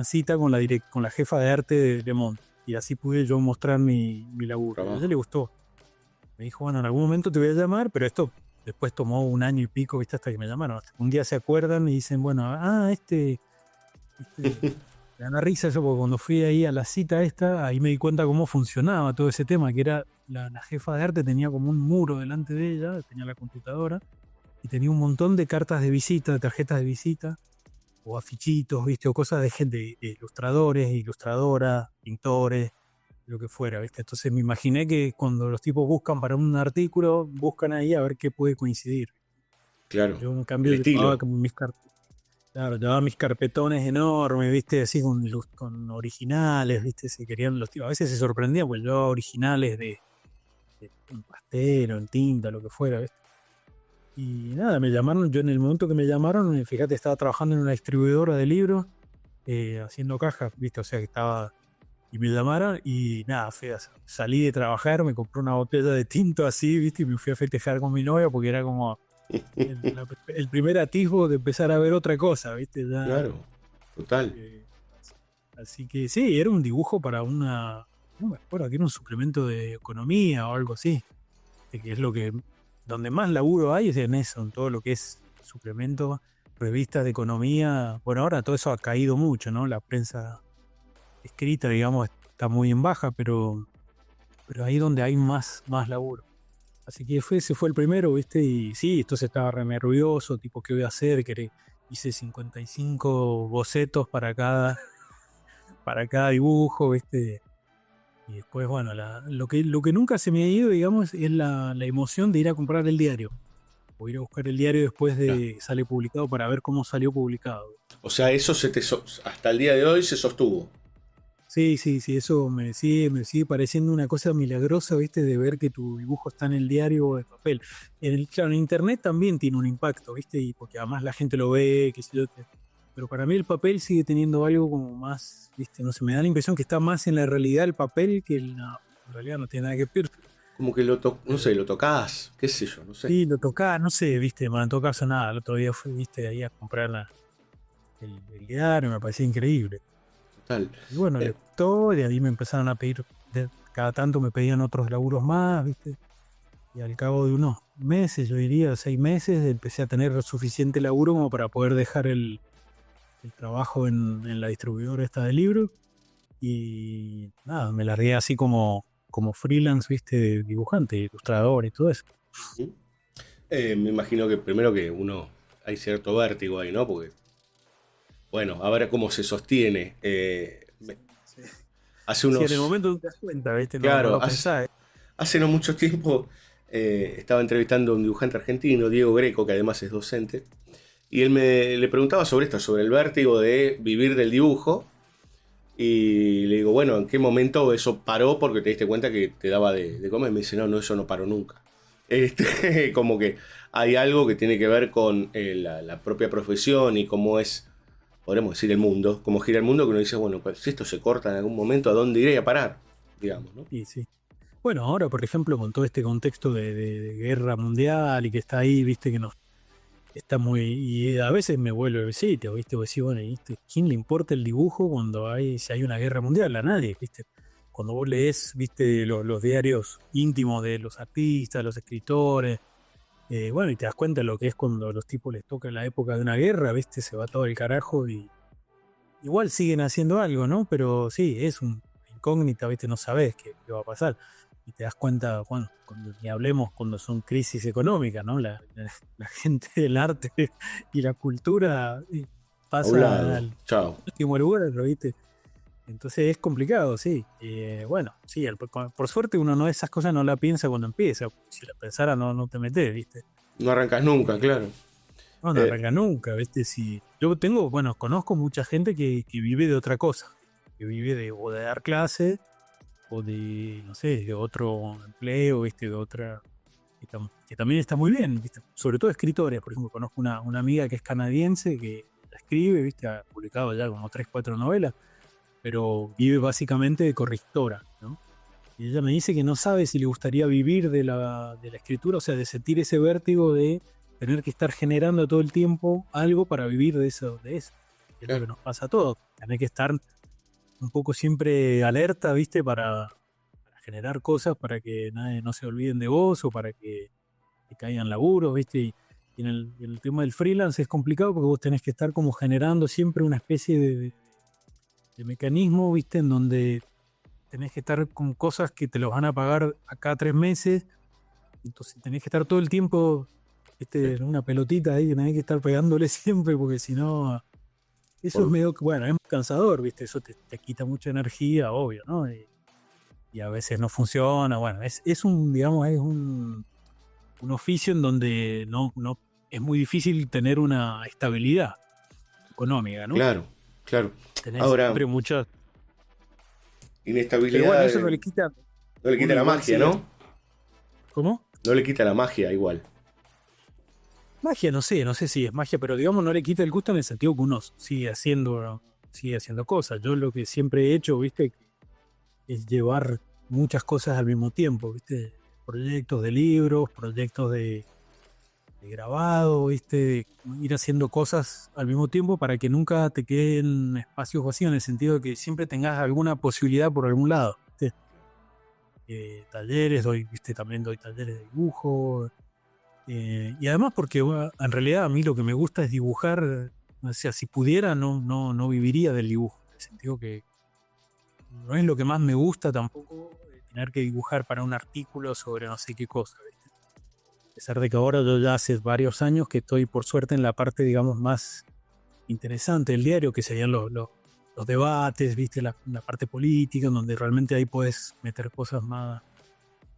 cita con con la jefa de arte de Le Monde. Y así pude yo mostrar mi laburo. Y a ella le trabajo. gustó. Me dijo, bueno, en algún momento te voy a llamar, pero esto después tomó 1 año y pico, ¿viste? Hasta que me llamaron. Hasta que un día se acuerdan y dicen, bueno, este, me da risa eso, porque cuando fui ahí a la cita esta, ahí me di cuenta cómo funcionaba todo ese tema, que era la jefa de arte tenía como un muro delante de ella, tenía la computadora, y tenía un montón de cartas de visita, de tarjetas de visita, o afichitos, ¿viste? O cosas de gente, de ilustradores, ilustradoras, pintores, lo que fuera, ¿viste? Entonces me imaginé que cuando los tipos buscan para un artículo, buscan ahí a ver qué puede coincidir. Claro, Yo en el cambio llevaba estilo. como claro, llevaba mis carpetones enormes, ¿viste? Así con originales, ¿viste? Se querían los tipos. A veces se sorprendían, pues yo originales en pastel o en tinta, lo que fuera, ¿viste? Y nada, me llamaron, yo en el momento que me llamaron, fíjate, estaba trabajando en una distribuidora de libros, haciendo cajas, ¿viste? O sea que estaba. Y me llamaron y nada, salí de trabajar, me compré una botella de tinto así, ¿viste? Y me fui a festejar con mi novia porque era como el primer atisbo de empezar a ver otra cosa, ¿viste? Ya, Claro, total. eh, así que sí, era un dibujo para no me acuerdo, que era un suplemento de economía o algo así, que es donde más laburo hay es en eso, en todo lo que es suplemento, revistas de economía. Bueno, ahora todo eso ha caído mucho, ¿no? La prensa escrita, digamos, está muy en baja, pero ahí donde hay más laburo. Así que ese fue el primero, ¿viste? Y sí, entonces estaba re nervioso, tipo, ¿qué voy a hacer? Hice 55 bocetos para cada dibujo, ¿viste? Y después, bueno, lo que nunca se me ha ido, digamos, es la emoción de ir a comprar el diario. O ir a buscar el diario después Claro. de sale publicado para ver cómo salió publicado. O sea, eso hasta el día de hoy se sostuvo. Sí, sí, sí, eso me sigue pareciendo una cosa milagrosa, ¿viste? De ver que tu dibujo está en el diario o en papel. Claro, en internet también tiene un impacto, ¿viste? Y porque además la gente lo ve, qué sé yo. Pero para mí el papel sigue teniendo algo como más, ¿viste? No sé, me da la impresión que está más en la realidad el papel que en realidad no tiene nada que ver. Como que no sé, Pero lo tocás, qué sé yo, no sé. sí, lo tocaba, no sé, ¿viste? Bueno, en todo caso nada, el otro día fui, ¿viste? Ahí a comprar el diario, me parecía increíble. Total. Y bueno, le Eh, gustó, y ahí me empezaron a pedir, cada tanto me pedían otros laburos más, ¿viste? Y al cabo de unos meses, yo diría 6 meses, empecé a tener suficiente laburo como para poder dejar el trabajo en la distribuidora esta de libros. Y nada, me largué así como freelance, ¿viste? De dibujante, ilustrador y todo eso. Ujú. Me imagino que primero que uno hay cierto vértigo ahí, ¿no? Porque, bueno, a ver cómo se sostiene. Sí. Hace Sí, en el unos, momento no te das cuenta, ¿viste? No claro, lo pensás. hace no mucho tiempo estaba entrevistando a un dibujante argentino, Diego Greco, que además es docente, y él le preguntaba sobre esto, sobre el vértigo de vivir del dibujo, y le digo, bueno, ¿en qué momento eso paró porque te diste cuenta que te daba de comer? Me dice, no, no, eso no paró nunca. Como que hay algo que tiene que ver con la propia profesión y cómo es, podremos decir, el mundo, cómo gira el mundo, que uno dice, bueno, pues si esto se corta en algún momento, ¿a dónde iré a parar? Digamos, ¿no? Y sí. Bueno, ahora, por ejemplo, con todo este contexto de guerra mundial y que está ahí, viste, que nos está muy. Y a veces me vuelve el sitio, viste, vos decís, bueno, ¿viste? ¿Quién le importa el dibujo cuando si hay una guerra mundial? A nadie, viste. Cuando vos lees, viste, los diarios íntimos de los artistas, los escritores, bueno, y te das cuenta de lo que es cuando a los tipos les toca la época de una guerra, viste, se va todo el carajo y igual siguen haciendo algo, ¿no? Pero sí, es una incógnita, ¿viste? No sabes qué va a pasar. Y te das cuenta, bueno, ni hablemos cuando son crisis económicas, ¿no? La gente del arte y la cultura A un pasa lado, al chao. último lugar, ¿viste? Entonces es complicado, sí. Bueno, sí, por suerte uno no esas cosas no la piensa cuando empieza. Si la pensara no te metes, ¿viste? No arrancas nunca, Eh, claro. no Eh, arranca nunca, ¿viste? Si, yo tengo, bueno, conozco mucha gente que vive de otra cosa, que vive o de dar clase, o de, no sé, de otro empleo, ¿viste? De otra, que también está muy bien, ¿viste? Sobre todo escritores, por ejemplo, conozco una amiga que es canadiense, que escribe, ¿viste? Ha publicado ya como 3 4 novelas, pero vive básicamente de correctora, ¿no? Y ella me dice que no sabe si le gustaría vivir de la escritura, o sea, de sentir ese vértigo de tener que estar generando todo el tiempo algo para vivir de eso, de eso. Es lo claro. que nos pasa a todos. Tener que estar un poco siempre alerta, ¿viste? Para generar cosas para que nadie no se olviden de vos o para que te caigan laburos, ¿viste? Y en el tema del freelance es complicado porque vos tenés que estar como generando siempre una especie de mecanismo, ¿viste? En donde tenés que estar con cosas que te los van a pagar a cada 3 meses, entonces tenés que estar todo el tiempo, Sí. en una pelotita ahí, que tenés que estar pegándole siempre, porque si no, eso es Por- medio, bueno, es muy cansador, ¿viste? Eso te quita mucha energía, obvio, ¿no? Y a veces no funciona, bueno, es un, digamos, es un oficio en donde no es muy difícil tener una estabilidad económica, ¿no? claro, claro. Tenés Ahora, siempre muchas, pero bueno, inestabilidad eso no le quita, no le quita uno la igual magia, sigue, ¿no? ¿cómo? No le quita la magia igual. Magia, no sé si es magia, pero digamos no le quita el gusto en el sentido que uno sigue haciendo cosas. Yo lo que siempre he hecho, viste, es llevar muchas cosas al mismo tiempo, viste, proyectos de libros, proyectos de grabado, viste, ir haciendo cosas al mismo tiempo para que nunca te queden espacios vacíos en el sentido de que siempre tengas alguna posibilidad por algún lado, ¿viste? Talleres, viste, también doy talleres de dibujo. Y además porque bueno, en realidad a mí lo que me gusta es dibujar, o sea, si pudiera no viviría del dibujo, en el sentido que no es lo que más me gusta tampoco tener que dibujar para un artículo sobre no sé qué cosa, ¿viste? A pesar de que ahora yo ya hace varios años que estoy por suerte en la parte, digamos, más interesante del diario, que serían los debates, ¿viste? La parte política, en donde realmente ahí puedes meter cosas más.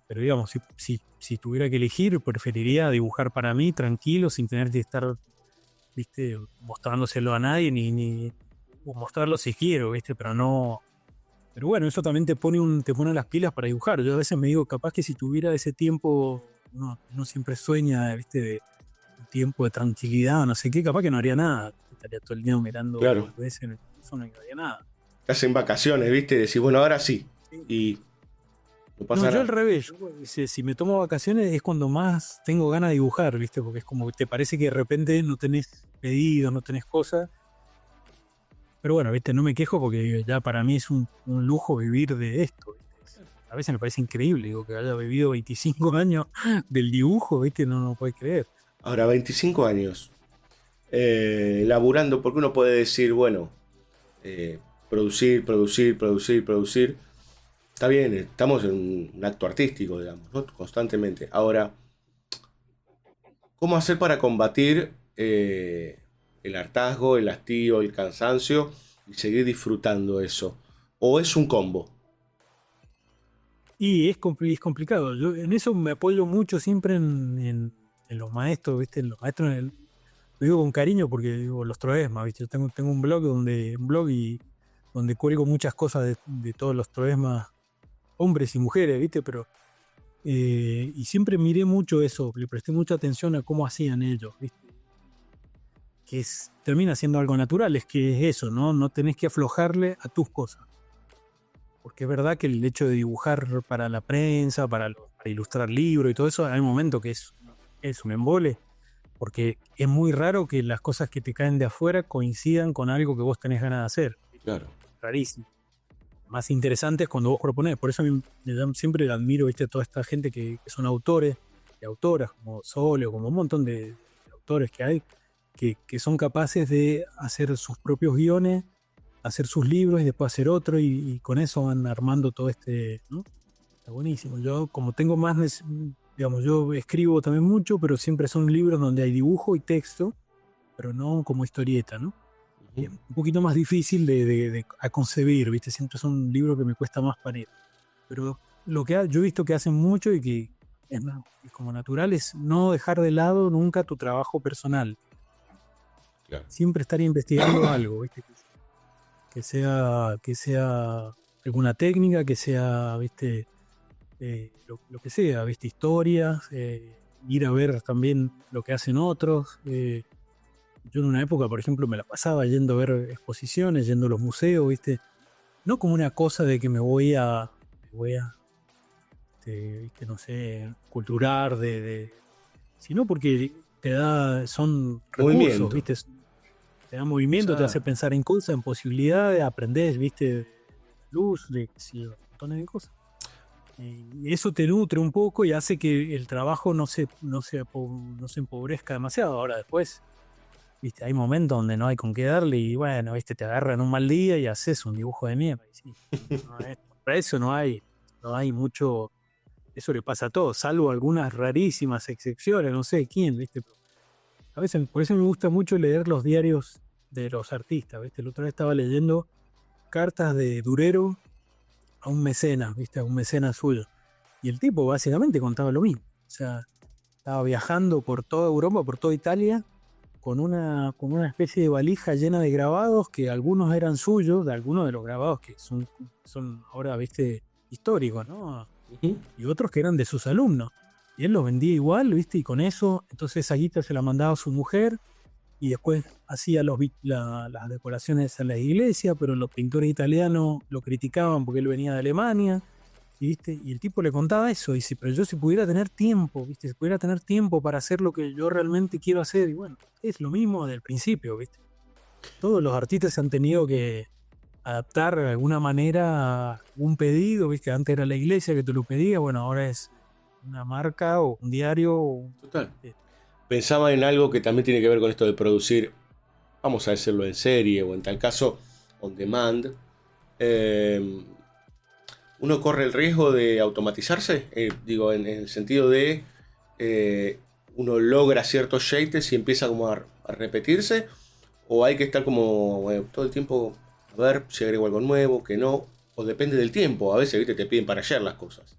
Pero digamos, si tuviera que elegir, preferiría dibujar para mí, tranquilo, sin tener que estar, viste, mostrándoselo a nadie, o mostrarlo si quiero, viste, pero no. Pero bueno, eso también te pone las pilas para dibujar. Yo a veces me digo, capaz que si tuviera ese tiempo, no siempre sueña, viste, de un tiempo de tranquilidad, no sé qué, capaz que no haría nada. Estaría todo el día mirando Claro. boludeces en el teléfono y no haría nada. Te hacen vacaciones, ¿viste? Decís, bueno, ahora sí. Sí. Y no No, pasa yo nada. al revés. Yo, si me tomo vacaciones es cuando más tengo ganas de dibujar, ¿viste? Porque es como que te parece que de repente no tenés pedidos, no tenés cosas. Pero bueno, ¿viste? No me quejo porque ya para mí es un lujo vivir de esto, ¿viste? A veces me parece increíble, digo, que haya vivido 25 años del dibujo, ¿viste? No puede creer. Ahora, 25 años. Laburando, porque uno puede decir, bueno, producir, producir, producir, producir. Está bien, estamos en un acto artístico, digamos, ¿no? Constantemente. Ahora, ¿Cómo hacer para combatir el hartazgo, el hastío, el cansancio y seguir disfrutando eso? ¿O es un combo? Y es complicado. Yo en eso me apoyo mucho siempre en los maestros, ¿viste? En los maestros, lo digo con cariño porque digo, los troesmas, ¿viste? Yo tengo un blog y donde cuelgo muchas cosas de todos los troesmas, hombres y mujeres, ¿viste? Pero, y siempre miré mucho eso, le presté mucha atención a cómo hacían ellos, ¿viste? Termina siendo algo natural, es que es eso, ¿no? No tenés que aflojarle a tus cosas. Porque es verdad que el hecho de dibujar para la prensa, para ilustrar libros y todo eso, hay un momento que es un embole, porque es muy raro que las cosas que te caen de afuera coincidan con algo que vos tenés ganas de hacer. Claro. Rarísimo. Más interesante es cuando vos proponés. Por eso a mí siempre admiro, ¿viste? Toda esta gente que son autores y autoras, como Sole o como un montón de autores que hay, que son capaces de hacer sus propios guiones, hacer sus libros y después hacer otro y con eso van armando todo ¿no? Está buenísimo. Yo como tengo más, digamos, yo escribo también mucho, pero siempre son libros donde hay dibujo y texto, pero no como historieta, ¿no? Ujú. Es un poquito más difícil a concebir, ¿viste? Siempre son libros que me cuesta más parir. Pero yo he visto que hacen mucho y que es como natural es no dejar de lado nunca tu trabajo personal. Claro. Siempre estar investigando algo, ¿viste? Que sea alguna técnica, que sea, ¿viste? Lo que sea, ¿viste? Historias, ir a ver también lo que hacen otros. Yo en una época, por ejemplo, me la pasaba yendo a ver exposiciones, yendo a los museos, ¿viste? No como una cosa de que ¿viste? No sé, culturar, sino porque son recursos, Movimiento. ¿viste? Te da movimiento, te hace Exacto. pensar en cosas, en posibilidades, aprendés, ¿viste? Luz, sí, montones de cosas. Y eso te nutre un poco y hace que el trabajo no se empobrezca demasiado. Ahora después, viste, hay momentos donde no hay con qué darle y bueno, viste, te agarran un mal día y haces un dibujo de mierda. Y sí, para eso no hay mucho, eso le pasa a todos, salvo algunas rarísimas excepciones, no sé quién, viste. A veces, por eso me gusta mucho leer los diarios de los artistas, viste. La otra vez estaba leyendo cartas de Durero a un mecenas, viste, a un mecenas suyo. Y el tipo básicamente contaba lo mismo. O sea, estaba viajando por toda Europa, por toda Italia, con una especie de valija llena de grabados que algunos eran suyos, de algunos de los grabados que son ahora, viste, históricos, ¿no? Ujú. Y otros que eran de sus alumnos. Y él los vendía igual, viste, y con eso, entonces esa guita se la mandaba a su mujer y después hacía las decoraciones en la iglesia, pero los pintores italianos lo criticaban porque él venía de Alemania. ¿Viste? Y el tipo le contaba eso, dice, pero yo si pudiera tener tiempo, ¿viste? Si pudiera tener tiempo para hacer lo que yo realmente quiero hacer, y bueno, es lo mismo del principio, ¿viste? Todos los artistas se han tenido que adaptar de alguna manera a un pedido, ¿viste? Antes era la iglesia que te lo pedía, bueno, ahora es una marca o un diario. Total. Pensaba en algo que también tiene que ver con esto de producir, vamos a decirlo en serie o en tal caso on demand. Eh, Uno corre el riesgo de automatizarse, digo, en el sentido de eh, uno logra ciertos shapes y empieza como a repetirse, o hay que estar como todo el tiempo a ver si agrego algo nuevo, que no, o depende del tiempo, a veces, viste, te piden para ayer las cosas.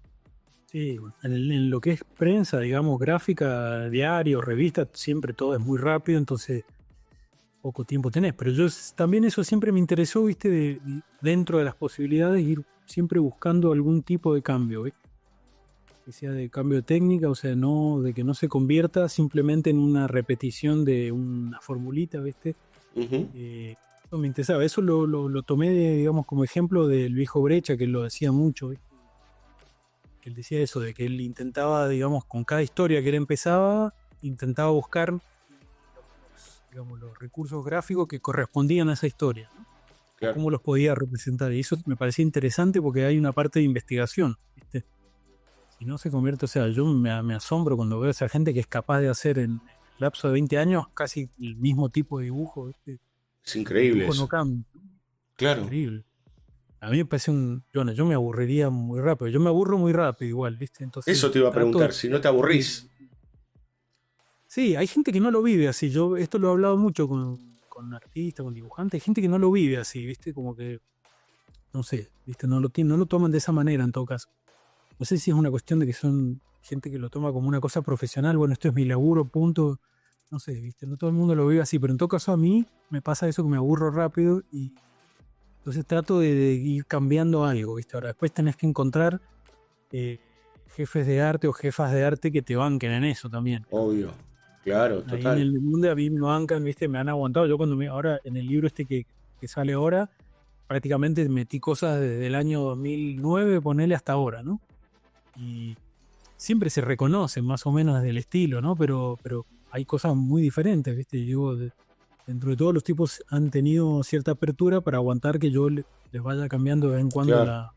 Sí, bueno, en lo que es prensa, digamos, gráfica, diario, revista, siempre todo es muy rápido, entonces poco tiempo tenés. Pero también eso siempre me interesó, viste, dentro de las posibilidades, ir siempre buscando algún tipo de cambio, ¿viste? Que sea de cambio de técnica, o sea, no, de que no se convierta simplemente en una repetición de una formulita, ¿viste? Ujú. Eso me interesaba. Eso lo tomé, digamos, como ejemplo del viejo Brecha, que él lo decía mucho, ¿viste? Que él decía eso, de que él intentaba, digamos, con cada historia que él empezaba, intentaba buscar digamos, los recursos gráficos que correspondían a esa historia, ¿no? O Claro. cómo los podía representar. Y eso me parecía interesante porque hay una parte de investigación, ¿viste? Si no se convierte, o sea, yo me asombro cuando veo a esa gente que es capaz de hacer en el lapso de 20 años casi el mismo tipo de dibujo, ¿viste? Es El increíble dibujo no eso. cambia. Claro. Increíble. A mí me parece bueno, yo me aburriría muy rápido. Yo me aburro muy rápido igual, ¿viste? Eso Entonces te iba a trato de preguntar, si no te aburrís. Sí, hay gente que no lo vive así. Yo esto lo he hablado mucho con artistas, con dibujantes. Hay gente que no lo vive así, ¿viste? Como que, no sé, ¿viste? No lo toman de esa manera en todo caso. No sé si es una cuestión de que son gente que lo toma como una cosa profesional. Bueno, esto es mi laburo, punto. No sé, ¿viste? No todo el mundo lo vive así, pero en todo caso a mí me pasa eso que me aburro rápido y entonces trato de ir cambiando algo, ¿viste? Ahora después tenés que encontrar jefes de arte o jefas de arte que te banquen en eso también. Obvio, claro, Ahí en total. el mundo a mí me bancan, ¿viste? Me han aguantado. Yo ahora en el libro este que sale ahora, prácticamente metí cosas desde el año 2009, ponele hasta ahora, ¿no? Y siempre se reconocen más o menos del estilo, ¿no? Pero hay cosas muy diferentes, ¿viste? Digo, dentro de todos los tipos han tenido cierta apertura para aguantar que yo les vaya cambiando de vez en cuando Claro.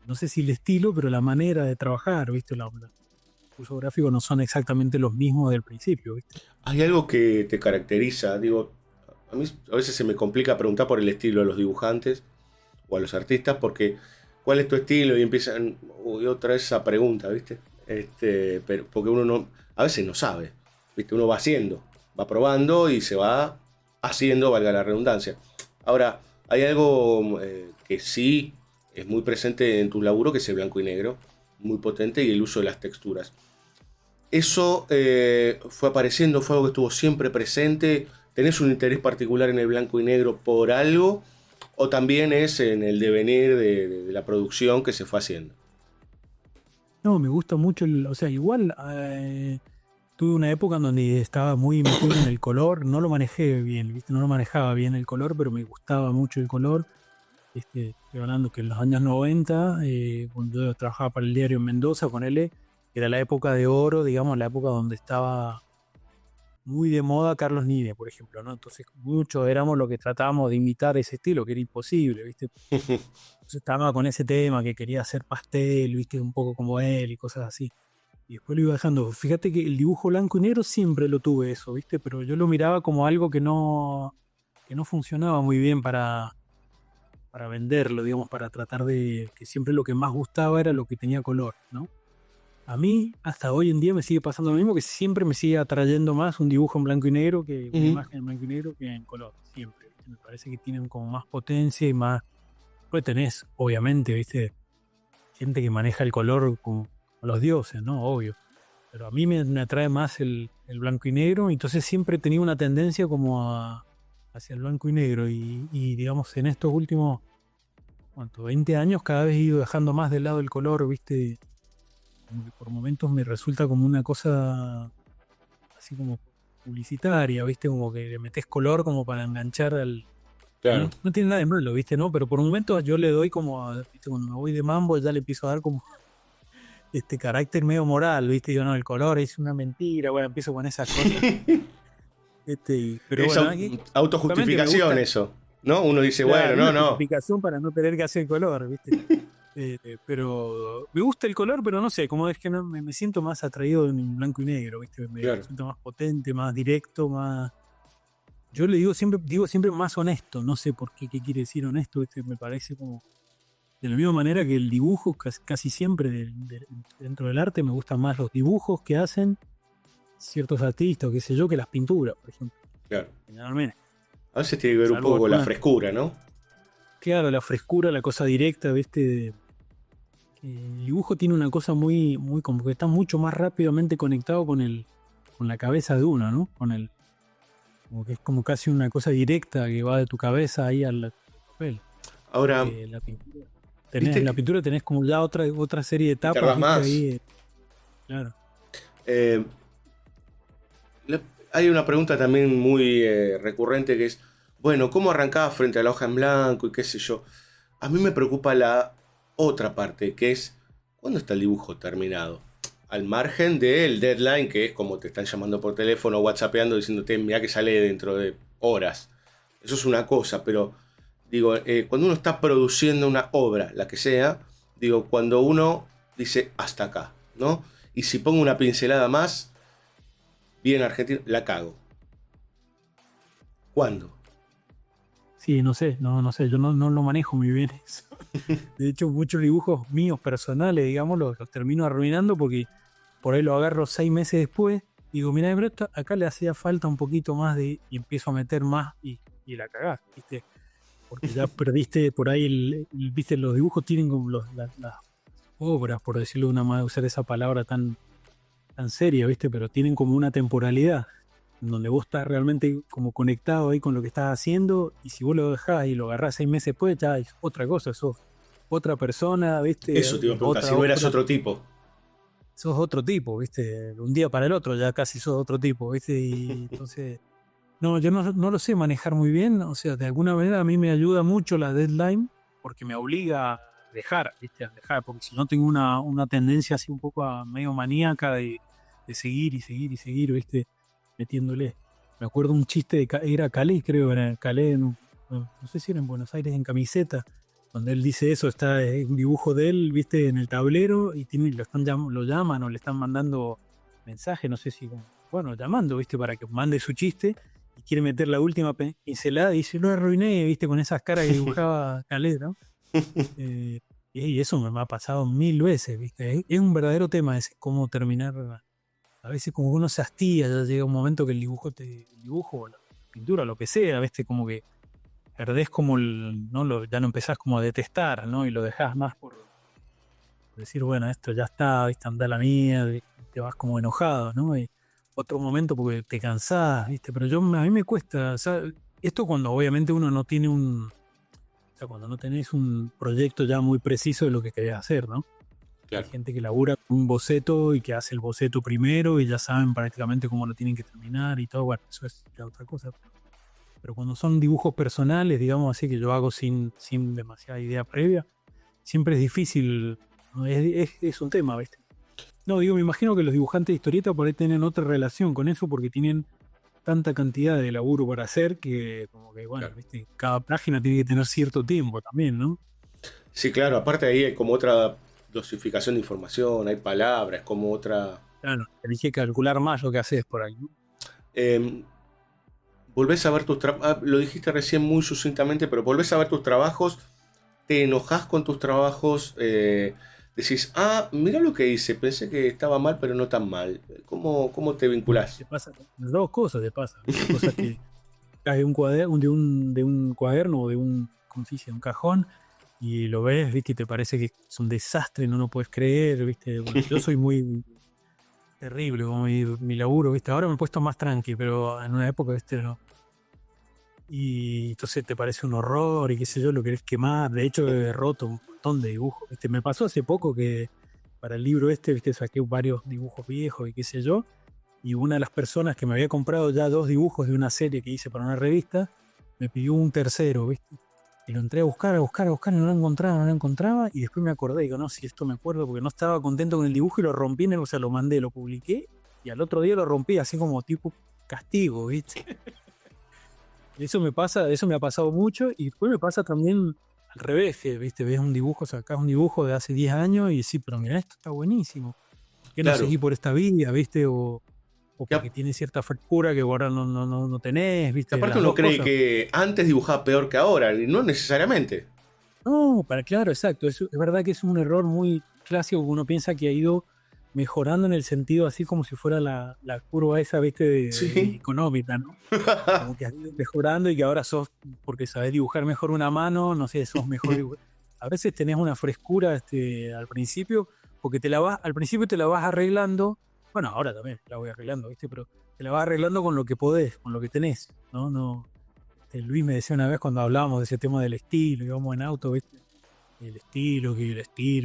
no sé si el estilo, pero la manera de trabajar, ¿viste? Los cursos gráficos no son exactamente los mismos del principio, ¿viste? ¿Hay algo que te caracteriza? Digo, a mí a veces se me complica preguntar por el estilo de los dibujantes o a los artistas porque ¿cuál es tu estilo? Y empiezan uy, otra vez esa pregunta, ¿viste? Pero, porque uno no, a veces no sabe, ¿viste? Uno va haciendo, va probando y se va haciendo, valga la redundancia. Ahora, hay algo que sí es muy presente en tu laburo, que es el blanco y negro, muy potente, y el uso de las texturas. Eso fue apareciendo, fue algo que estuvo siempre presente. ¿Tenés un interés particular en el blanco y negro por algo? ¿O también es en el devenir de la producción que se fue haciendo? No, me gusta mucho, o sea, igual tuve una época en donde estaba muy metido en el color, no lo manejé bien, ¿viste? No lo manejaba bien el color, pero me gustaba mucho el color. Estoy hablando que en los años 90, cuando yo trabajaba para el diario en Mendoza, ponele, era la época de oro, digamos, la época donde estaba muy de moda Carlos Nine, por ejemplo, ¿no? Entonces muchos éramos los que tratábamos de imitar ese estilo, que era imposible, ¿viste? Entonces estaba con ese tema que quería hacer pastel, ¿viste? Un poco como él y cosas así. Y después lo iba dejando. Fíjate que el dibujo blanco y negro siempre lo tuve eso, ¿viste? Pero yo lo miraba como algo que no funcionaba muy bien para venderlo, digamos, para tratar de que siempre lo que más gustaba era lo que tenía color, ¿no? A mí, hasta hoy en día me sigue pasando lo mismo, que siempre me sigue atrayendo más un dibujo en blanco y negro que una Ujú. imagen en blanco y negro que en color, siempre. ¿Viste? Me parece que tienen como más potencia y más... Pues tenés, obviamente, ¿viste? Gente que maneja el color como los dioses, ¿no? Obvio. Pero a mí me atrae más el blanco y negro, entonces siempre he tenido una tendencia como hacia el blanco y negro y digamos en estos últimos, ¿cuánto? 20 años cada vez he ido dejando más de lado el color, ¿viste? Como que por momentos me resulta como una cosa así como publicitaria, ¿viste? Como que le metes color como para enganchar al... Claro. No, no tiene nada de malo, ¿viste? ¿No? Pero por momentos yo le doy como, ¿viste? Cuando me voy de mambo ya le empiezo a dar como este carácter medio moral, ¿viste? Yo no, el color es una mentira, bueno, empiezo con esas cosas. Pero Es bueno, justamente me autojustificación gusta, eso, ¿no? Uno dice, bueno, claro, no, una no. justificación para no tener que hacer color, ¿viste? Pero me gusta el color, pero no sé, como es que no, me siento más atraído en blanco y negro, ¿viste? Me Claro. resulta más potente, más directo, más... Yo le digo siempre más honesto, no sé por qué, qué quiere decir honesto, ¿viste? Me parece como... De la misma manera que el dibujo, casi siempre dentro del arte me gustan más los dibujos que hacen ciertos artistas, qué sé yo, que las pinturas, por ejemplo, Claro. generalmente. A veces tiene que ver un Salvo poco con la algunas, frescura, ¿no? claro, la frescura, la cosa directa, ¿viste? El dibujo tiene una cosa muy, como que está mucho más rápidamente conectado con la cabeza de uno, ¿no? Como que es como casi una cosa directa que va de tu cabeza ahí al papel. Ahora, La pintura. En viste la que pintura tenés como ya otra serie de te etapas, tardás ¿viste? más. Ahí, claro. Eh, Hay una pregunta también muy recurrente que es, bueno, ¿cómo arrancaba frente a la hoja en blanco y qué sé yo? A mí me preocupa la otra parte, que es, ¿cuándo está el dibujo terminado? Al margen del deadline, que es como te están llamando por teléfono o whatsappeando diciéndote, mira que sale dentro de horas. Eso es una cosa, pero digo, cuando uno está produciendo una obra, la que sea, digo, cuando uno dice hasta acá, ¿no? Y si pongo una pincelada más, bien argentino, la cago. ¿Cuándo? Sí, no sé, no sé, yo no lo manejo muy bien eso. De hecho, muchos dibujos míos personales, digamos, los termino arruinando porque por ahí lo agarro 6 meses después Digo, mirá, pero acá le hacía falta un poquito más y empiezo a meter más y la cagás, ¿viste? Porque ya perdiste por ahí, ¿viste? Los dibujos tienen como las obras, por decirlo de una manera, usar esa palabra tan seria, ¿viste? Pero tienen como una temporalidad en donde vos estás realmente como conectado ahí con lo que estás haciendo, y si vos lo dejás y lo agarrás 6 meses después, ya es otra cosa, sos otra persona, ¿viste? Eso te iba a preguntar, si no eras otro tipo. Sos otro tipo, ¿viste? De un día para el otro ya casi sos otro tipo, ¿viste? Y entonces, no, yo no lo sé manejar muy bien, o sea, de alguna manera a mí me ayuda mucho la deadline porque me obliga a dejar, ¿viste? A dejar, porque si no tengo una tendencia así un poco medio maníaca de seguir y seguir y seguir, ¿viste? Metiéndole. Me acuerdo un chiste era Calais, creo, era Calais, no sé si era en Buenos Aires, en Camiseta, donde él dice eso, está un dibujo de él, viste, en el tablero, y lo llaman o le están mandando mensaje, no sé si, bueno, llamando, viste, para que mande su chiste, y quiere meter la última pincelada, y dice, lo arruiné, viste, con esas caras que dibujaba Calais, ¿no? Y eso me ha pasado 1000 veces, viste, es un verdadero tema ese, cómo terminar, a veces como que uno se hastía, ya llega un momento que el dibujo, o la pintura, lo que sea, viste, como que perdés como ¿no? Ya lo empezás como a detestar, ¿no? Y lo dejás más por decir, bueno, esto ya está, ¿viste? Anda la mía, y te vas como enojado, ¿no? Y otro momento porque te cansás, ¿viste? Pero a mí me cuesta, o sea, esto cuando obviamente uno no tiene o sea, cuando no tenés un proyecto ya muy preciso de lo que querés hacer, ¿no? Claro. Hay gente que labura con un boceto y que hace el boceto primero y ya saben prácticamente cómo lo tienen que terminar y todo, bueno, eso es ya otra cosa. Pero cuando son dibujos personales, digamos así, que yo hago sin demasiada idea previa, siempre es difícil, ¿no? Es un tema, ¿viste? No, digo, me imagino que los dibujantes de historieta por ahí tienen otra relación con eso porque tienen tanta cantidad de laburo para hacer que, como que, bueno, Claro. ¿viste? Cada página tiene que tener cierto tiempo también, ¿no? Sí, claro, aparte ahí hay como otra dosificación de información, hay palabras, como otra... Claro, tenés que calcular más lo que haces por ahí, ¿no? Volvés a ver tus trabajos, lo dijiste recién muy sucintamente, pero volvés a ver tus trabajos, te enojás con tus trabajos, decís, mira lo que hice, pensé que estaba mal, pero no tan mal. ¿Cómo te vinculás? Te pasa, dos cosas te pasan. Una cosa que cae de un cuaderno, de un cuaderno o ¿cómo se dice? Un cajón, y lo ves, ¿viste? Y te parece que es un desastre, no lo puedes creer, ¿viste? Bueno, yo soy muy terrible como mi laburo, ¿viste? Ahora me he puesto más tranqui, pero en una época, ¿viste? No. Y entonces te parece un horror y qué sé yo, lo querés quemar. De hecho, he roto un montón de dibujos, ¿viste? Me pasó hace poco que para el libro ¿viste? Saqué varios dibujos viejos y qué sé yo. Y una de las personas que me había comprado ya 2 dibujos de una serie que hice para una revista, me pidió un tercero, ¿viste? Y lo entré a buscar, y no lo encontraba, y después me acordé, digo, no, si esto me acuerdo, porque no estaba contento con el dibujo y lo rompí, o sea, lo mandé, lo publiqué, y al otro día lo rompí, así como tipo castigo, ¿viste? Eso me ha pasado mucho, y después me pasa también al revés, que, ¿viste? Ves un dibujo, sacás un dibujo de hace 10 años y sí, pero mira, esto está buenísimo. ¿Por qué no Claro, seguí por esta vía, ¿viste? O que, porque tiene cierta frescura que ahora no tenés, que ¿viste? aparte Las uno dos cree cosas. que antes dibujaba peor que ahora, y no necesariamente. No, claro, exacto. Es verdad que es un error muy clásico que uno piensa que ha ido mejorando en el sentido así como si fuera la curva esa, ¿viste? De Sí. económica, ¿no? Como que has ido mejorando y que ahora sos, porque sabés dibujar mejor una mano, no sé, sos mejor a veces tenés una frescura al principio, porque al principio te la vas arreglando, bueno, ahora también la voy arreglando, ¿viste? Pero te la vas arreglando con lo que podés, con lo que tenés, ¿no? Luis me decía una vez cuando hablábamos de ese tema del estilo, íbamos en auto, ¿viste? El estilo,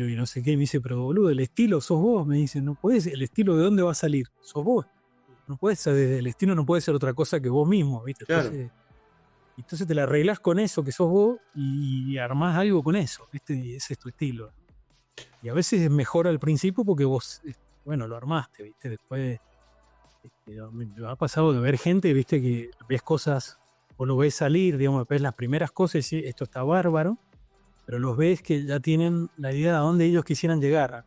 y no sé qué, me dice, pero boludo, el estilo sos vos, me dice, no puedes, el estilo de dónde va a salir, sos vos, no puedes ser, el estilo no puede ser otra cosa que vos mismo, ¿viste? Claro. Entonces te la arreglás con eso que sos vos y armás algo con eso, ¿viste? Y ese es tu estilo. Y a veces es mejor al principio porque vos, bueno, lo armaste, ¿viste? Después, me ha pasado de ver gente, ¿viste? Que ves cosas, vos lo ves salir, digamos, ves las primeras cosas y esto está bárbaro, pero los ves que ya tienen la idea de a dónde ellos quisieran llegar, a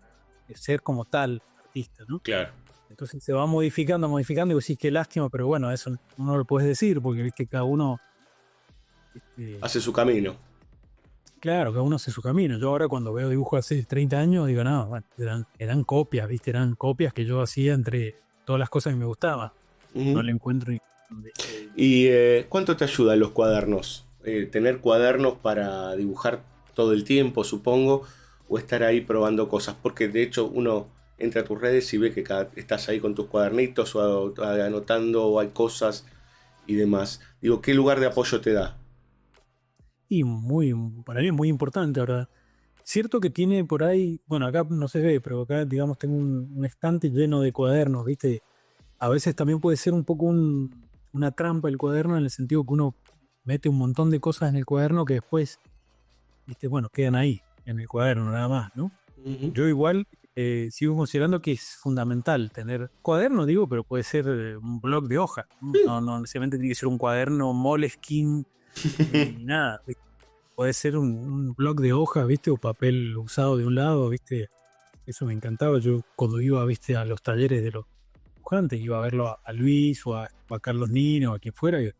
ser como tal artista, ¿no? Claro. Entonces se va modificando, y vos decís, qué lástima, pero bueno, eso no lo puedes decir, porque viste cada uno, Hace su camino. claro, cada uno hace su camino. Yo ahora cuando veo dibujos hace 30 años, digo, no, bueno, eran copias, viste, eran copias que yo hacía entre todas las cosas que me gustaban. No le encuentro. ¿Y cuánto te ayudan los cuadernos? ¿Tener cuadernos para dibujar todo el tiempo, supongo? ¿O estar ahí probando cosas? Porque de hecho uno entra a tus redes y ve que estás ahí con tus cuadernitos o anotando o hay cosas y demás. Digo, ¿qué lugar de apoyo te da? Y para mí es muy importante, ¿verdad? Cierto que tiene por ahí, bueno, acá no se ve, pero acá, digamos, tengo un estante lleno de cuadernos, ¿viste? A veces también puede ser un poco una trampa el cuaderno en el sentido que uno mete un montón de cosas en el cuaderno que después, ¿viste? Bueno, quedan ahí, en el cuaderno nada más, ¿no? Yo igual sigo considerando que es fundamental tener cuaderno, digo, pero puede ser un blog de hoja. No necesariamente tiene que ser un cuaderno Moleskine ni nada. ¿Viste? Puede ser un blog de hoja, ¿viste? O papel usado de un lado, ¿viste? Eso me encantaba. Yo cuando iba, ¿viste? A los talleres de los dibujantes, iba a verlo a Luis o a Carlos Nino o a quien fuera, y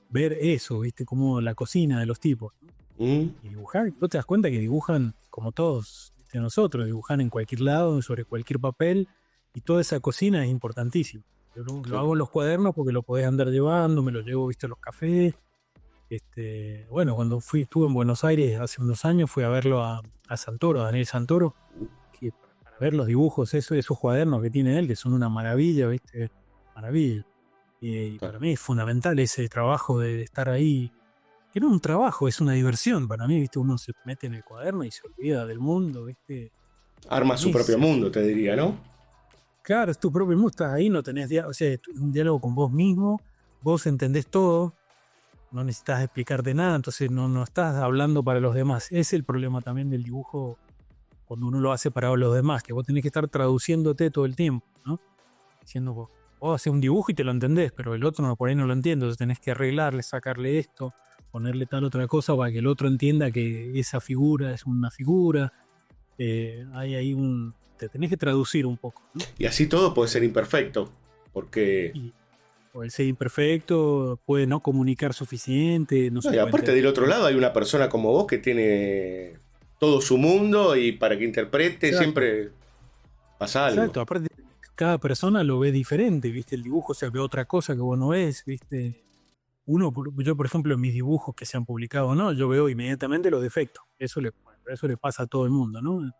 ver eso, ¿viste? Como la cocina de los tipos. Y dibujar, tú te das cuenta que dibujan como todos, ¿viste? Nosotros, dibujan en cualquier lado, sobre cualquier papel, y toda esa cocina es importantísima. Yo lo hago en los cuadernos porque lo podés andar llevando, me lo llevo, ¿viste? A los cafés. Bueno, cuando estuve en Buenos Aires hace unos años, fui a verlo a Santoro, a Daniel Santoro, que para ver los dibujos, esos cuadernos que tiene él, que son una maravilla, ¿viste? Maravilla. Y para mí es fundamental ese trabajo de estar ahí, que no es un trabajo, es una diversión para mí, ¿viste? Uno se mete en el cuaderno y se olvida del mundo, ¿viste? Arma su propio mundo, te diría, ¿no? Claro, es tu propio mundo, estás ahí, no tenés o sea, es un diálogo con vos mismo, vos entendés todo. No necesitas explicarte nada, entonces no estás hablando para los demás. Es el problema también del dibujo cuando uno lo hace para los demás, que vos tenés que estar traduciéndote todo el tiempo, ¿no? Diciendo vos haces un dibujo y te lo entendés, pero el otro por ahí no lo entiende, entonces tenés que arreglarle, sacarle esto, ponerle tal otra cosa para que el otro entienda que esa figura es una figura. Hay ahí te tenés que traducir un poco, ¿no? Y así todo puede ser imperfecto, porque... Puede ser imperfecto, puede no comunicar suficiente. No, y aparte del otro lado hay una persona como vos que tiene todo su mundo y para que interprete siempre pasa algo. Exacto, aparte cada persona lo ve diferente, ¿viste? El dibujo se ve otra cosa que vos no ves, ¿viste? Yo por ejemplo en mis dibujos que se han publicado, ¿no? Yo veo inmediatamente los defectos. Eso le pasa a todo el mundo, ¿no?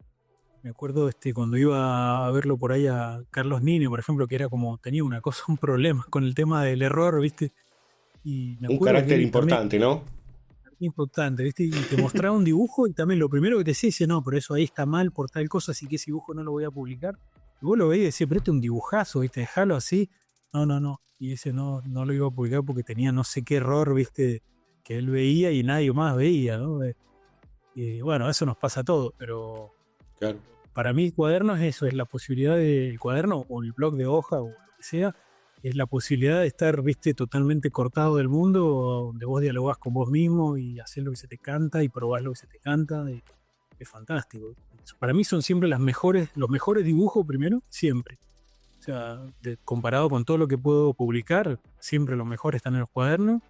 Me acuerdo cuando iba a verlo por ahí a Carlos Nino, por ejemplo, que era como, tenía una cosa, un problema con el tema del error, ¿viste? Y me un carácter importante, ¿no? Importante, ¿viste? Y te mostraba un dibujo y también lo primero que te decía, dice, no, pero eso ahí está mal por tal cosa, así que ese dibujo no lo voy a publicar. Y vos lo veías y decís, pero este es un dibujazo, ¿viste? Dejalo así. No. Y ese no lo iba a publicar porque tenía no sé qué error, ¿viste? Que él veía y nadie más veía, ¿no? Y bueno, eso nos pasa a todos, pero... Claro. Para mí, cuaderno es eso, es la posibilidad del cuaderno o el blog de hoja o lo que sea, es la posibilidad de estar, viste, totalmente cortado del mundo, donde vos dialogás con vos mismo y haces lo que se te canta y probás lo que se te canta. Es fantástico. Para mí son siempre los mejores dibujos primero, siempre. O sea, comparado con todo lo que puedo publicar, siempre los mejores están en los cuadernos.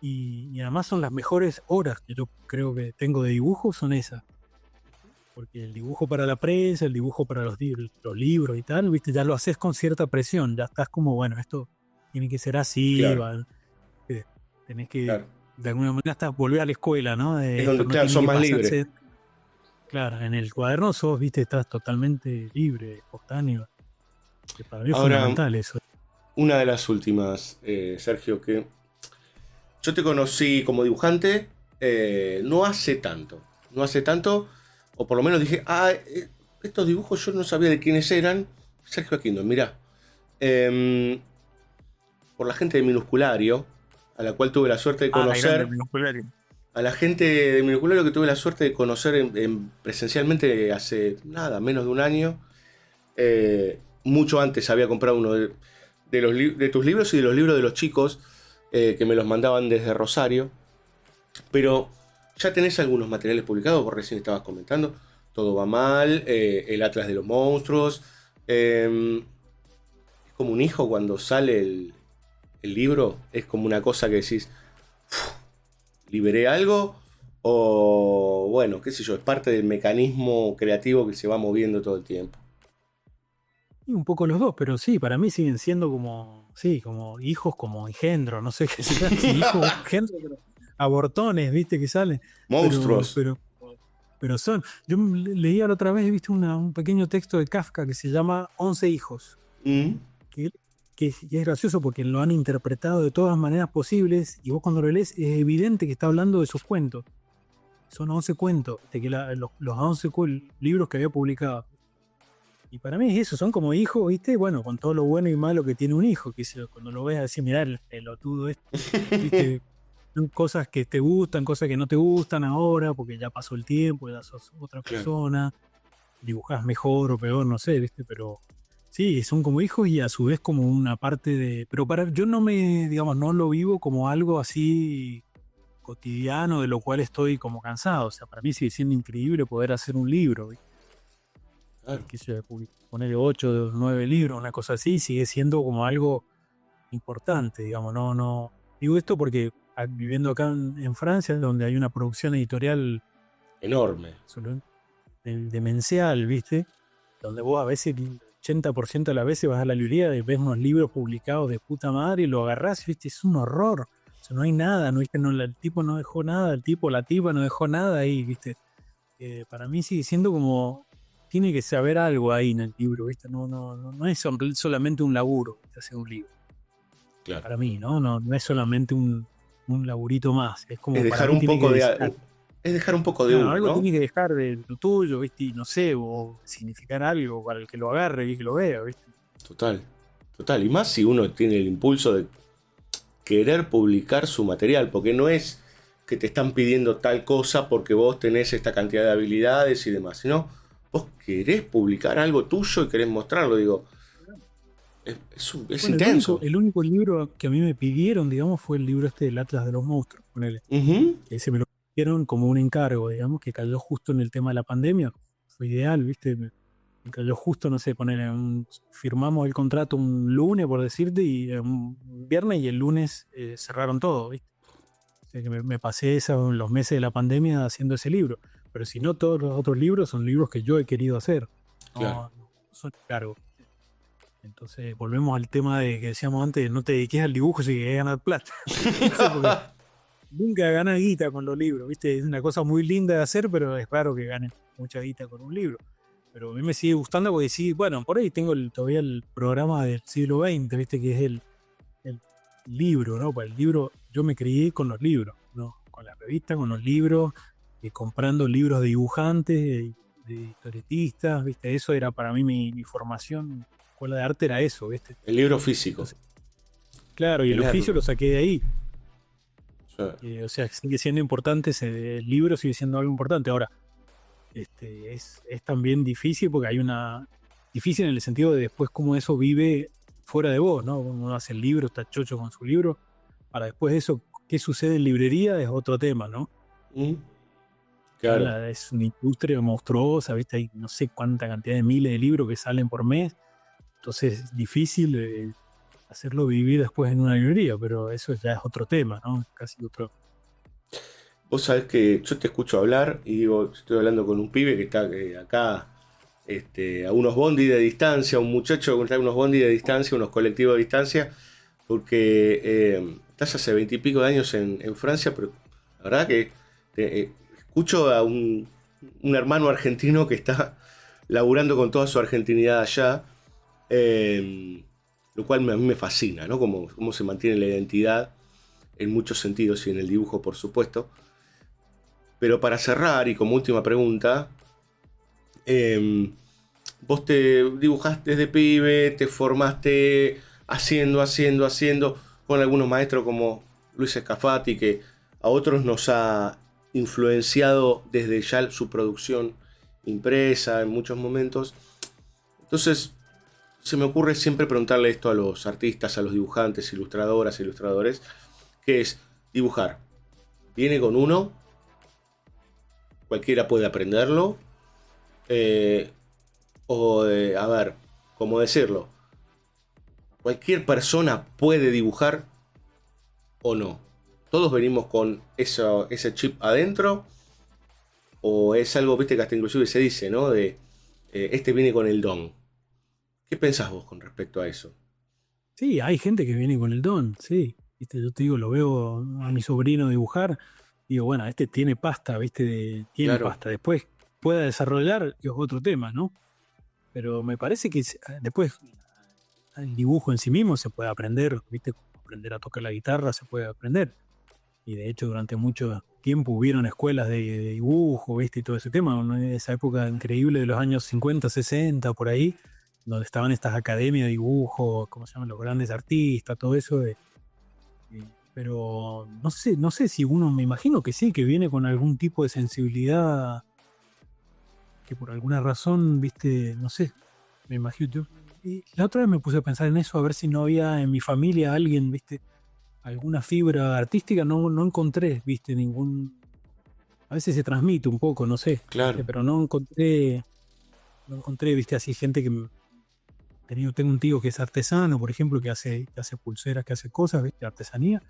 Y además son las mejores horas que yo creo que tengo de dibujo, son esas. Porque el dibujo para la prensa, el dibujo para los libros y tal, ¿viste? Ya lo haces con cierta presión, ya estás como, bueno, esto tiene que ser así, claro. Tenés que, de alguna manera, hasta volver a la escuela, ¿no? Es donde, claro, sos más libre. Claro, en el cuaderno sos, ¿viste? Estás totalmente libre, espontáneo. Que para mí es Ahora, fundamental eso. Una de las últimas, Sergio, que yo te conocí como dibujante no hace tanto, o por lo menos dije, estos dibujos yo no sabía de quiénes eran. Sergio Aquino, mirá. Por la gente de Minusculario, a la cual tuve la suerte de conocer. A la gente de Minusculario que tuve la suerte de conocer presencialmente hace menos de un año. Mucho antes había comprado uno de tus libros y de los libros de los chicos que me los mandaban desde Rosario. Pero ya tenés algunos materiales publicados, vos recién estabas comentando. Todo va mal, el Atlas de los Monstruos. Es como un hijo cuando sale el libro, es como una cosa que decís, liberé algo, o bueno, qué sé yo, es parte del mecanismo creativo que se va moviendo todo el tiempo. Y un poco los dos, pero sí, para mí siguen siendo como, sí, como hijos, como engendros, no sé qué será, si hijos o engendros, pero abortones, viste, que salen. Pero, Monstruos. pero, pero son. Yo leía la otra vez, viste, un pequeño texto de Kafka que se llama 11 hijos, Mm, que, que es gracioso porque lo han interpretado de todas maneras posibles, y vos cuando lo lees es evidente que está hablando de sus cuentos. Son 11 cuentos, de que los 11 libros que había publicado. Y para mí es eso, son como hijos, ¿viste? Bueno, con todo lo bueno y malo que tiene un hijo, que cuando lo ves así, mirá el pelotudo este, ¿viste? Son cosas que te gustan, cosas que no te gustan ahora, porque ya pasó el tiempo, ya sos otra claro. persona, dibujás mejor o peor, no sé, ¿viste? Pero sí, son como hijos y a su vez como una parte de... Pero yo no me, digamos, no lo vivo como algo así cotidiano de lo cual estoy como cansado. O sea, para mí sigue siendo increíble poder hacer un libro, ¿viste? Claro. Que se ponerle 8 9 libros, una cosa así, sigue siendo como algo importante, digamos, no. Digo esto porque viviendo acá en Francia, donde hay una producción editorial Enorme. demencial, ¿viste? Donde vos a veces, el 80% de las veces vas a la librería y ves unos libros publicados de puta madre y lo agarrás, ¿viste? Es un horror. O sea, no hay nada, ¿no? ¿Viste? No, el tipo no dejó nada, el tipo, la tipa no dejó nada ahí, ¿viste? Para mí sigue siendo como tiene que saber algo ahí en el libro, ¿viste? No es solamente un laburo, ¿viste? Hacer un libro. Claro. Para mí, ¿no? No es solamente un laburito más. Es como Es para dejar mí un tiene que poco de. dejar. Es dejar un poco de Claro, uno, algo ¿no? tiene que dejar de lo tuyo, ¿viste? Y no sé, o significar algo para el que lo agarre y que lo vea, ¿viste? Total. Total. Y más si uno tiene el impulso de querer publicar su material, porque no es que te están pidiendo tal cosa porque vos tenés esta cantidad de habilidades y demás, sino vos querés publicar algo tuyo y querés mostrarlo, digo, es Bueno, intenso. el único libro que a mí me pidieron, digamos, fue el libro este del Atlas de los Monstruos, ponele. Ujú. Que ese me lo pidieron como un encargo, digamos, que cayó justo en el tema de la pandemia. Fue ideal, ¿viste? Me cayó justo, no sé, poner firmamos el contrato un lunes, por decirte, y un viernes, y el lunes cerraron todo, ¿viste? O sea que me pasé los meses de la pandemia haciendo ese libro. Pero si no, todos los otros libros son libros que yo he querido hacer. Claro. No son encargos. Entonces, volvemos al tema de que decíamos antes, no te dediques al dibujo si querés ganar plata. Porque nunca ganas guita con los libros, ¿viste? Es una cosa muy linda de hacer, pero es raro que ganes mucha guita con un libro. Pero a mí me sigue gustando porque sí, bueno, por ahí tengo todavía el programa del siglo XX, ¿viste? Que es el libro, ¿no? Para el libro, yo me crié con los libros, ¿no? Con la revista, con los libros, comprando libros de dibujantes, de historietistas, ¿viste? Eso era para mí mi formación. Escuela de arte era eso, ¿viste? El libro físico. Entonces, claro, y el Tenerlo. oficio lo saqué de ahí. Sí. O sea, sigue siendo importante, el libro sigue siendo algo importante. Ahora, es también difícil porque hay una... Difícil en el sentido de después cómo eso vive fuera de vos, ¿no? Uno hace el libro, está chocho con su libro. Para después de eso, ¿qué sucede en librería? Es otro tema, ¿no? Mm, claro. Es una industria monstruosa, ¿viste? Hay no sé cuánta cantidad de miles de libros que salen por mes. Entonces es difícil hacerlo vivir después en una librería, pero eso ya es otro tema, ¿no? Casi otro. Vos sabés que yo te escucho hablar y digo, estoy hablando con un pibe que está acá a unos bondi de distancia, un muchacho que está a unos bondi de distancia, unos colectivos de distancia, porque estás hace 20 y pico de años en Francia, pero la verdad que escucho a un hermano argentino que está laburando con toda su argentinidad allá, lo cual a mí me fascina, ¿no? Cómo se mantiene la identidad en muchos sentidos y en el dibujo, por supuesto. Pero para cerrar y como última pregunta, vos te dibujaste desde pibe, te formaste haciendo, con algunos maestros como Luis Escafati, que a otros nos ha influenciado desde ya su producción impresa en muchos momentos. Entonces, se me ocurre siempre preguntarle esto a los artistas, a los dibujantes, ilustradoras, ilustradores, que es dibujar. Viene con uno, cualquiera puede aprenderlo, a ver, ¿cómo decirlo? Cualquier persona puede dibujar o no. Todos venimos con ese chip adentro, o es algo, viste, que hasta inclusive se dice, ¿no? Este viene con el don. ¿Qué pensás vos con respecto a eso? Sí, hay gente que viene con el don, sí. Viste, yo te digo, lo veo a mi sobrino dibujar, digo, bueno, este tiene pasta, viste, tiene Claro, pasta. Después pueda desarrollar, es otro tema, ¿no? Pero me parece que después el dibujo en sí mismo se puede aprender, viste, aprender a tocar la guitarra se puede aprender. Y de hecho durante mucho tiempo hubieron escuelas de dibujo, viste, y todo ese tema, ¿no? Esa época increíble de los años 50, 60, por ahí, donde estaban estas academias de dibujo, ¿cómo se llaman? Los grandes artistas, todo eso. Pero no sé si uno, me imagino que sí, que viene con algún tipo de sensibilidad que por alguna razón, viste, no sé, me imagino. Y la otra vez me puse a pensar en eso, a ver si no había en mi familia alguien, viste, alguna fibra artística, no encontré, viste, ningún. A veces se transmite un poco, no sé, viste, claro. pero no encontré, viste, así gente tengo un tío que es artesano, por ejemplo, que hace pulseras, que hace cosas, viste, artesanía,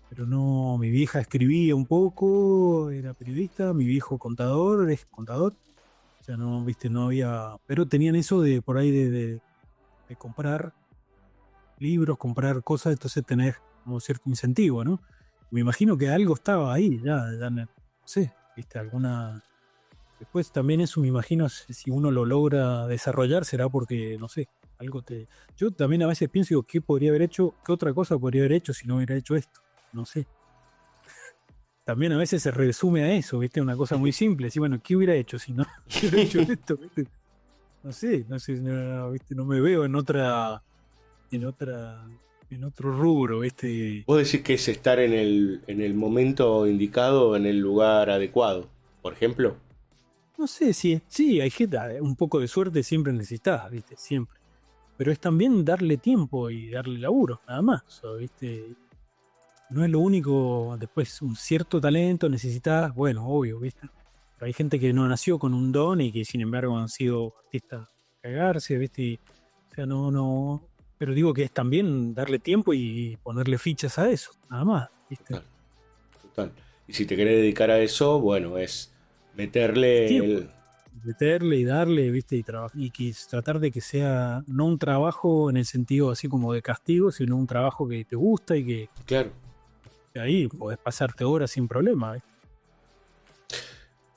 pero no, mi vieja escribía un poco, era periodista, mi viejo contador, es contador, o sea, no, viste, no había, pero tenían eso de por ahí de comprar libros, comprar cosas, entonces tener como cierto incentivo, ¿no? Me imagino que algo estaba ahí, ya no sé, viste, alguna. Después también eso me imagino si uno lo logra desarrollar será porque, no sé, algo te. Yo también a veces pienso, digo, ¿qué podría haber hecho? ¿Qué otra cosa podría haber hecho si no hubiera hecho esto? No sé. También a veces se resume a eso, ¿viste? Una cosa muy simple. Sí, bueno, ¿qué hubiera hecho si no hubiera hecho esto? ¿Viste? No sé, no, ¿viste? No me veo en otra, en otro rubro, ¿viste? Vos decís que es estar en el momento indicado, en el lugar adecuado, por ejemplo. No sé si, sí, hay gente, un poco de suerte siempre necesitas, ¿viste? Siempre. Pero es también darle tiempo y darle laburo, nada más, ¿viste? No es lo único, después un cierto talento necesitas, bueno, obvio, ¿viste? Pero hay gente que no nació con un don y que sin embargo han sido artistas a cagarse, ¿viste? O sea, no, pero digo que es también darle tiempo y ponerle fichas a eso, nada más, ¿viste? Total, total. Y si te querés dedicar a eso, bueno, es El meterle tiempo, el... meterle y darle, ¿viste? Y que tratar de que sea no un trabajo en el sentido así como de castigo, sino un trabajo que te gusta y Claro. que ahí podés pasarte horas sin problema, ¿viste?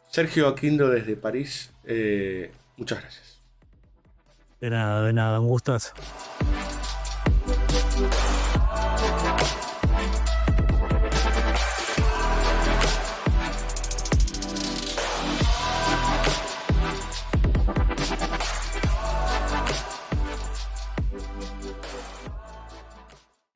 Sergio Aquindo desde París, muchas gracias. De nada, un gustazo.